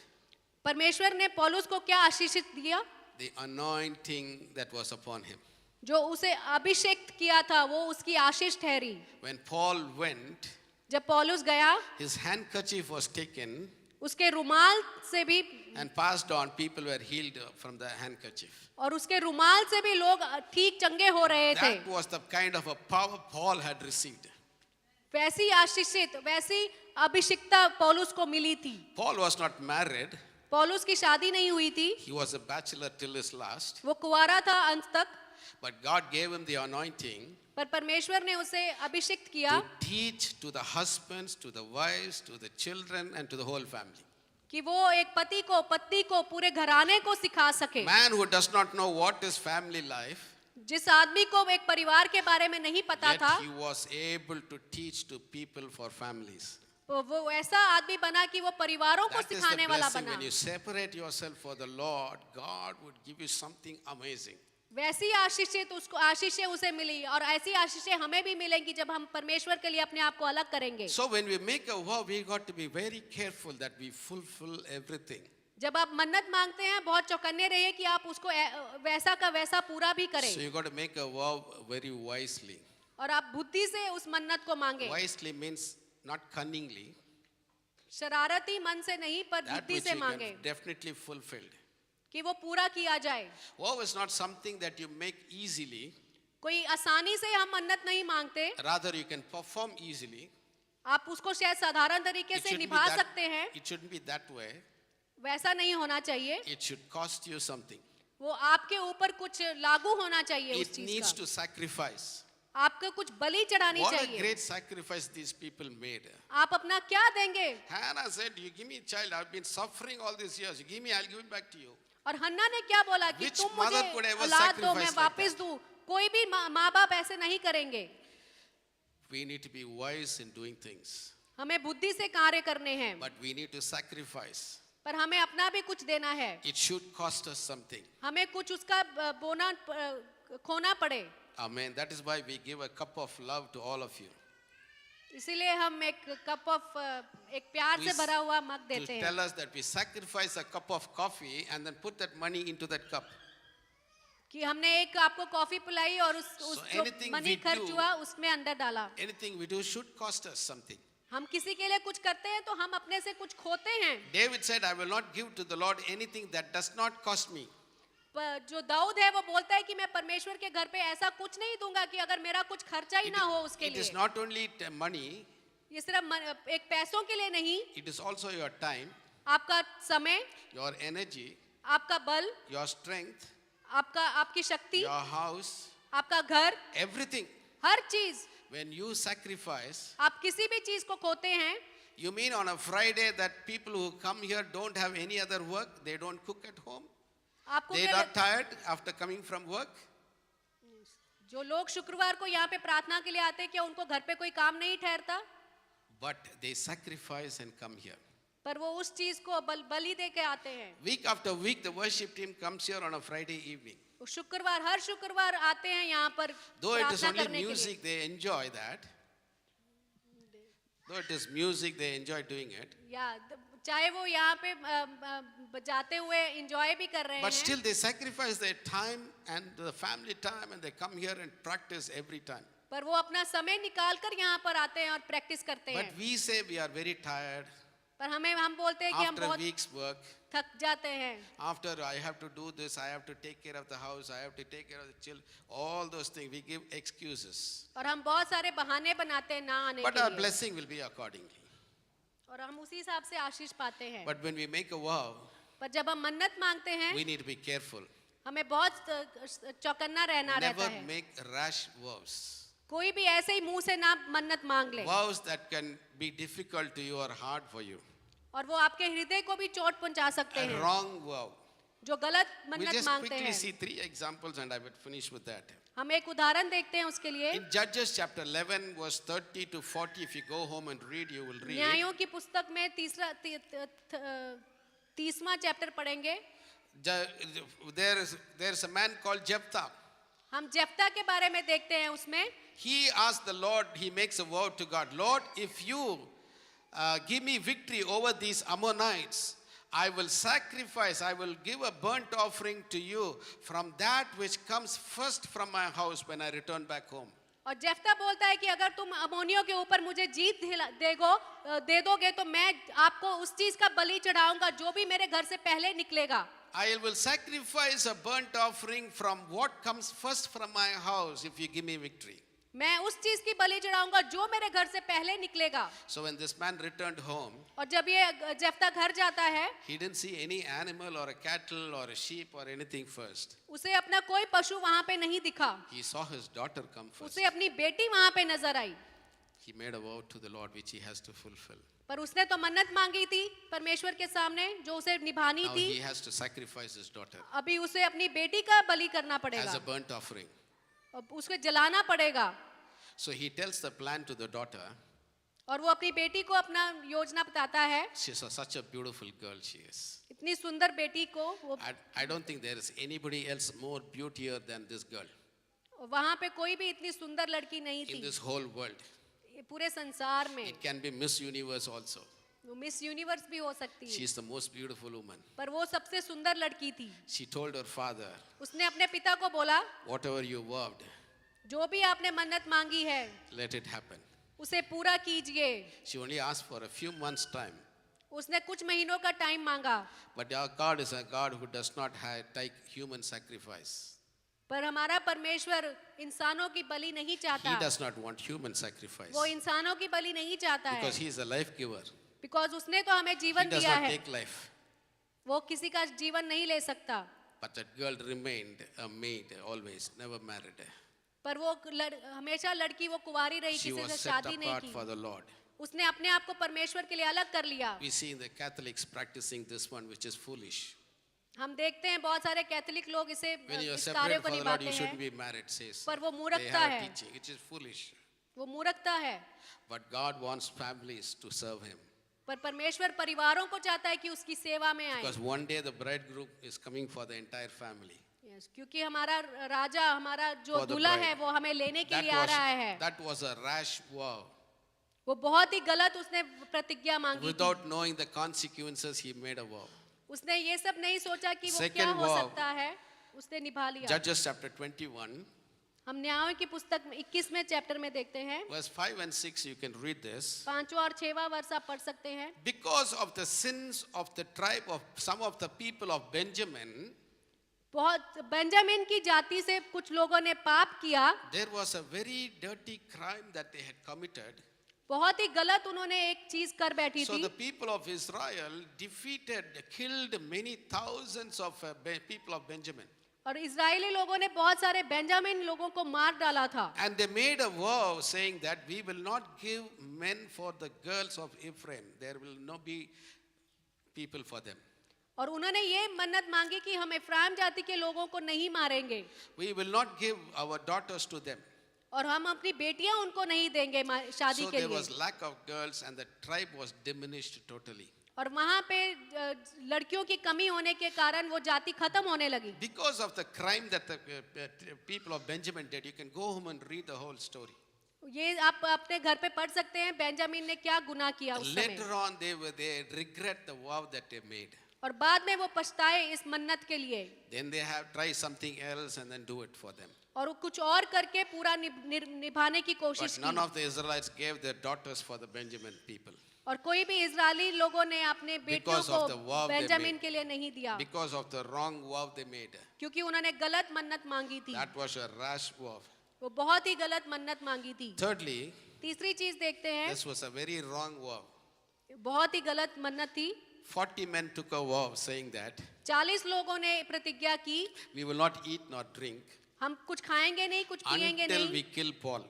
परमेश्वर ने पौलुस को क्या आशीषित दिया? The anointing that was upon him. जो उसे अभिषेक किया था वो उसकी आशीष ठहरी। When Paul went, जब पौलुस गया, his handkerchief was taken उसके रुमाल से भी and passed on. People were healed from the handkerchief. और उसके रुमाल से भी लोग ठीक चंगे हो रहे थे। That was the kind of a power Paul had received. वैसी आशीषित, वैसी अभिषिक्ता पौलुस को मिली थी। Paul was not married. पौलुस की शादी नहीं हुई थी, He was a bachelor till his last. वो कुंवारा था अंत तक, But God gave him the anointing पर परमेश्वर ने उसे अभिषिक्त किया to teach to the husbands, to the wives, to the children, and to the whole family. कि वो एक पति को, पत्नी को, पूरे घराने को सिखा सके। Man who does not know what is family life, जिस आदमी को एक परिवार के बारे में नहीं पता yet था, he was able to teach to people for families. वो ऐसा आदमी बना कि वो परिवारों को That is the सिखाने वाला blessing. बना। When you separate yourself for the Lord, God would give you something amazing. वैसी आशीषित उसको आशीषें उसे मिली और ऐसी आशीषें हमें भी मिलेंगी जब हम परमेश्वर के लिए अपने आप को अलग करेंगे। So when we make a vow, we got to be very careful that we fulfill everything. जब आप मन्नत मांगते हैं, बहुत चौकन्ने रहिए कि आप उसको वैसा का वैसा पूरा भी So करें you got to make a vow very wisely. और आप बुद्धि से उस मन्नत को मांगे। Wisely means not cunningly. शरारती मन से नहीं, पर That बुद्धि which से you मांगे can definitely fulfilled. कि वो पूरा किया जाए। Vow is not something that you make easily. कोई आसानी से हम मन्नत नहीं मांगते, Rather, you can perform easily. आप उसको शायद साधारण तरीके It से shouldn't be निभा that- सकते हैं, it shouldn't be that way. वैसा नहीं होना चाहिए। It should cost you something. वो आपके ऊपर कुछ लागू होना चाहिए उस It चीज needs का। to sacrifice. आपको कुछ बलि चढ़ानी What a चाहिए। great sacrifice these people made. आप अपना क्या देंगे? Hannah said, "You give me a child. I've been suffering all these years. You give me, I'll give it back to you." और हन्ना ने क्या बोला कि Which तुम mother मुझे could ever औलाद दो, मैं sacrifice like वापस दूं। कोई भी माँ बाप ऐसे नहीं करेंगे। We need to be wise in doing things, हमें बुद्धि से कार्य करने हैं, but we need to sacrifice. पर हमें अपना भी कुछ देना है। It should cost us something. हमें कुछ उसका बोना खोना पड़े। Amen. That is why we give a cup of love to all of you. इसीलिए हम एक कप ऑफ एक प्यार से भरा हुआ मग To देते हैं tell us that we sacrifice a cup of coffee and then put that money into that cup. कि हमने एक आपको कॉफी पिलाई और उस जो anything मनी we खर्च do- हुआ उसमें अंदर डाला। Anything we do should cost us something. हम किसी के लिए कुछ करते हैं तो हम अपने से कुछ खोते हैं। David said, "I will not give to the Lord anything that does not cost me." पर जो दाऊद है वो बोलता है कि मैं परमेश्वर के घर पे ऐसा कुछ नहीं दूंगा कि अगर मेरा कुछ खर्चा ही ना हो उसके It is लिए। not only money, ये सिर्फ एक पैसों के लिए नहीं, it is also your time, आपका समय, your energy, आपका बल, your strength, आपकी शक्ति, your house, आपका घर, everything. हर चीज। When you sacrifice, आप किसी भी चीज को खोते हैं। you mean on a Friday that people who come here don't have any other work? They don't cook at home? आपको They क्या are not tired after coming from work? जो लोग शुक्रवार को यहाँ पे प्रार्थना के लिए आते हैं, क्या उनको घर पे कोई काम नहीं ठहरता? But they sacrifice and come here. पर वो उस चीज को बलि दे के आते हैं। Week after week, the worship team comes here on a Friday evening. वो शुक्रवार, हर शुक्रवार आते हैं यहाँ पर Though it is प्रार्थना only करने के लिए। music, they enjoy that. Though it is music, they enjoy doing it. चाहे वो यहाँ पे बजाते हुए एंजॉय भी कर रहे But हैं, still, they sacrifice their time and the family time and they come here and practice every time. पर वो अपना समय निकाल कर यहाँ पर आते हैं और प्रैक्टिस करते But हैं। we say we are very tired पर हम बोलते हैं कि हम after a बहुत week's work. थक जाते हैं। After I have to do this, I have to take care of the house, I have to take care of the children, all those things. We give excuses. और हम बहुत सारे बहाने बनाते हैं ना आने But के our लिए, blessing will be accordingly. और हम उसी हिसाब से आशीष पाते हैं। But when we make a vow, पर जब हम मन्नत मांगते हैं, we need to be careful. हमें बहुत चौकन्ना रहना रहता Never है। make rash vows. कोई भी ऐसे ही मुंह से ना मन्नत मांग ले Vows that can be difficult to you or hard for you. और वो आपके हृदय को भी चोट पहुंचा सकते A हैं। wrong vow. जो गलत We'll मन्नत just मांगते quickly हैं। see 3 examples and I will finish with that. हम एक उदाहरण देखते हैं उसके लिए। In Judges chapter 11 verse 30 to 40, if you go home and read, you will read. न्यायों की पुस्तक में 30वां चैप्टर पढ़ेंगे। There is a man called Jephthah. हम जेफ्ता के बारे में देखते हैं उसमें। He asked the Lord, he makes a vow to God, "Lord, if you give me victory over these Ammonites, I will sacrifice, I will give a burnt offering to you from that which comes first from my house when I return back home." और जेफ्ता बोलता है कि अगर तुम अमोनियों के ऊपर मुझे जीत दे दोगे तो मैं आपको उस चीज का बलि चढ़ाऊंगा जो भी मेरे घर से पहले निकलेगा. I will sacrifice a burnt offering from what comes first from my house if you give me victory. मैं उस चीज की बलि चढ़ाऊंगा जो मेरे घर से पहले निकलेगा. So when this man returned home, और जब ये जेफ्ता घर जाता है, he didn't see any animal or a cattle or a sheep or anything first. उसे अपना कोई पशु वहां पे नहीं दिखा. He saw his daughter come first. उसे अपनी बेटी वहां पे नजर आई. He made a vow to the Lord which he has to fulfill. पर उसने तो मन्नत मांगी थी परमेश्वर के सामने जो उसे निभानी Now थी. he has to sacrifice his daughter अभी उसे अपनी बेटी का बलि करना as पड़ेगा. a burnt offering. अब उसको जलाना पड़ेगा. So he tells the plan to the daughter. और वो अपनी बेटी को अपना योजना बताता है. She's such a beautiful girl she is. इतनी सुंदर बेटी को वो I don't think there is anybody else more beautier than this girl वहां पे कोई भी इतनी सुंदर लड़की नहीं in थी this whole world. ये पूरे संसार में. It can be Miss Universe also. वो मिस यूनिवर्स भी हो सकती है. She is the most beautiful woman. पर वो सबसे सुंदर लड़की थी. She told her father, उसने अपने पिता को बोला whatever you vowed, जो भी आपने मन्नत मांगी है let it happen. उसे पूरा कीजिए. She only asked for a few months' time. उसने कुछ महीनों का टाइम मांगा. But our God is a God who does not take human sacrifice. पर हमारा परमेश्वर इंसानों की बलि नहीं He चाहता. does not want human sacrifice. वो इंसानों की बलि नहीं चाहता है. Because he is a life giver. Because उसने तो हमें He जीवन does दिया not है. take life. वो किसी का जीवन नहीं ले सकता. But that girl remained a maid always, never married. पर वो हमेशा लड़की वो कुंवारी रही, She किसी was से set शादी नहीं apart की. for the Lord. उसने अपने आप को परमेश्वर के लिए अलग कर लिया. We see in the Catholics practicing this one, which is foolish. हम देखते हैं बहुत सारे कैथोलिक लोग इसे When you are इस कार्य separated को for the Lord, निभाते you shouldn't हैं. be married, says. पर वो They मूर्खता have a है. teaching, which is foolish. वो मूर्खता है. But God wants families to serve Him. पर परमेश्वर परिवारों को चाहता है कि उसकी सेवा में आए. Because one day the bridegroom is coming for the entire family. Yes, क्योंकि हमारा राजा, हमारा जो For the दूल्हा bride. है वो हमें लेने के लिए आ रहा है. That was a rash vow. वो बहुत ही गलत उसने प्रतिज्ञा मांगी थी. Without knowing the consequences, he made a vow. उसने ये सब नहीं सोचा कि वो क्या Second हो vow. सकता है. उसने निभा लिया. Judges chapter 21, हम न्यायों की पुस्तक में 21वें चैप्टर में देखते हैं. verse 5 and 6, you can read this. 5वां और 6वां वर्ष आप पढ़ सकते हैं. Because of the sins of the tribe of some of the people of Benjamin, बहुत बेंजामिन की जाति से कुछ लोगों ने पाप किया. there was a very dirty crime that they had committed. बहुत ही गलत उन्होंने एक चीज कर बैठी So थी. the people of Israel defeated, killed many thousands of people of Benjamin. और इजरायली लोगों ने बहुत सारे बेंजामिन लोगों को मार डाला था. And they made a vow saying that we will not give men for the girls of Ephraim. There will not be people for them. और उन्होंने ये मन्नत मांगी कि हम इफ्राइम जाति के लोगों को नहीं मारेंगे We will not give our daughters to them. और हम अपनी बेटियां उनको नहीं देंगे शादी So के there लिए. was lack of girls and the tribe was diminished totally. और वहां पे लड़कियों की कमी होने के कारण वो जाति खत्म होने लगी. Because of the crime that the people of Benjamin did, you can go home and read the whole story. ये आप अपने घर पे पढ़ सकते हैं बेंजामिन ने क्या गुनाह किया उस समय. Later on, they regret the vow that they made. और बाद में वो पछताए इस मन्नत के लिए. Then they have try something else and then do it for them. और वो कुछ और करके पूरा निभाने की कोशिश But none की. of the Israelites gave their daughters for the Benjamin people. और कोई भी इजरायली लोगों ने अपने बेटियों Because of the vow को they बेंजामिन made. के लिए नहीं दिया. Because of the wrong vow they made. क्योंकि उन्होंने गलत मन्नत मांगी थी. That was a rash vow. वो बहुत ही गलत मन्नत मांगी थी. Thirdly, तीसरी चीज देखते हैं. this was a very wrong vow. बहुत ही गलत मन्नत थी. 40 men took a vow saying that 40 लोगों ने प्रतिज्ञा की we will not eat nor drink हम कुछ खाएंगे नहीं, कुछ पिएंगे until नहीं we kill Paul.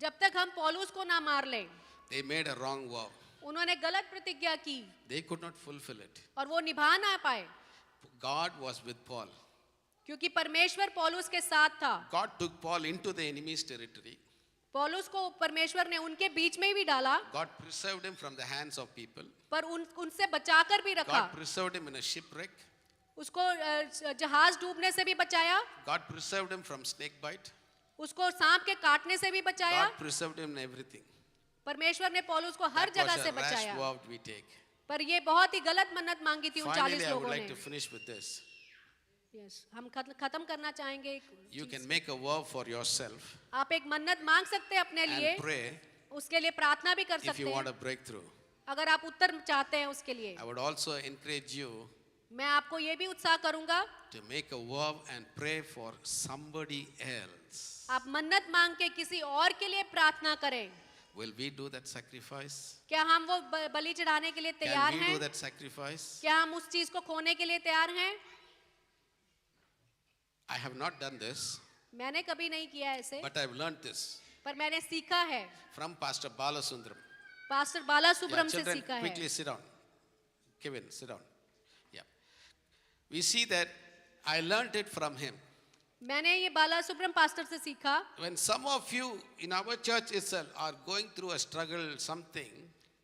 जब तक हम पौलुस को ना मार लें. They made a wrong vow. उन्होंने गलत प्रतिज्ञा की They could not fulfill it. और वो निभा ना पाए. God was with Paul. क्योंकि परमेश्वर पौलुस के साथ था. God took Paul into the enemy's territory. पौलुस को परमेश्वर ने उनके बीच में भी डाला. God preserved him from the hands of people. पर उनसे बचाकर भी रखा. God preserved him in a shipwreck. उसको जहाज डूबने से भी बचाया. God preserved him from snake bite. उसको सांप के काटने से भी बचाया. God preserved him in everything. परमेश्वर ने पौलुस को हर That जगह was से a rash बचाया. vow we take. पर ये बहुत ही गलत मन्नत मांगी थी उन 40 Finally, I would लोगों like ने. to finish with this. Yes हम खत्म करना चाहेंगे एक You cheese. can make a vow for yourself आप एक मन्नत मांग सकते हैं अपने लिए, and pray उसके लिए प्रार्थना भी कर if सकते you want हैं a breakthrough. अगर आप उत्तर चाहते हैं उसके लिए। I would also encourage you मैं आपको ये भी उत्साह करूंगा, to make a vow and pray for somebody else. आप मन्नत मांग के किसी और के लिए प्रार्थना करें। Will we do that sacrifice? क्या हम वो बलि चढ़ाने के लिए तैयार Can we हैं? do that sacrifice? क्या हम उस चीज को खोने के लिए तैयार हैं? I have not done this, मैंने कभी नहीं किया ऐसे, but I've learned this पर मैंने सीखा है, from Pastor Balasundaram. Pastor Bala Yeah, Subram से children, सीखा है। quickly sit down. Kevin, sit down. Yeah. We see that I learned it from him. मैंने ये बाला सुब्रम पास्टर से सीखा। When some of you in our church itself are going through a struggle, something,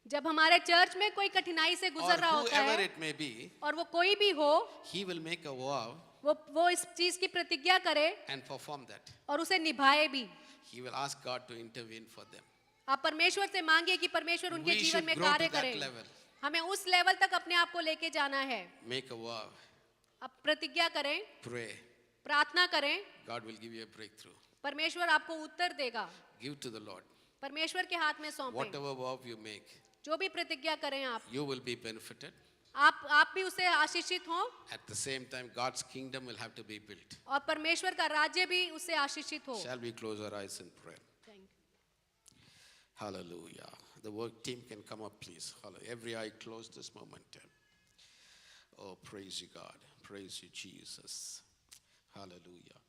जब हमारे church में कोई कठिनाई से or गुजर रहा होता whoever है it may be, और वो कोई भी हो, he will make a vow वो इस चीज की प्रतिज्ञा करे and perform that. और उसे निभाए भी। He will ask God to intervene for them. आप परमेश्वर से मांगिए कि परमेश्वर उनके We जीवन should में grow कार्य to that करे। level. हमें उस लेवल तक अपने आप को लेके जाना है। Make a vow, आप प्रतिज्ञा करें, pray. प्रार्थना करें, God will give you a breakthrough. परमेश्वर आपको उत्तर देगा। Give to the Lord. परमेश्वर के हाथ में सौंपें। Whatever vow you make, जो भी प्रतिज्ञा करें आप you will be benefited. आप भी उससे आशीषित हों At the same time, God's kingdom will have to be built. और परमेश्वर का राज्य भी उससे आशीषित हो। Shall we close our eyes in prayer? Hallelujah. The work team can come up, please. Hallelujah. Every eye closed this moment. Oh, praise you, God. Praise you, Jesus. Hallelujah.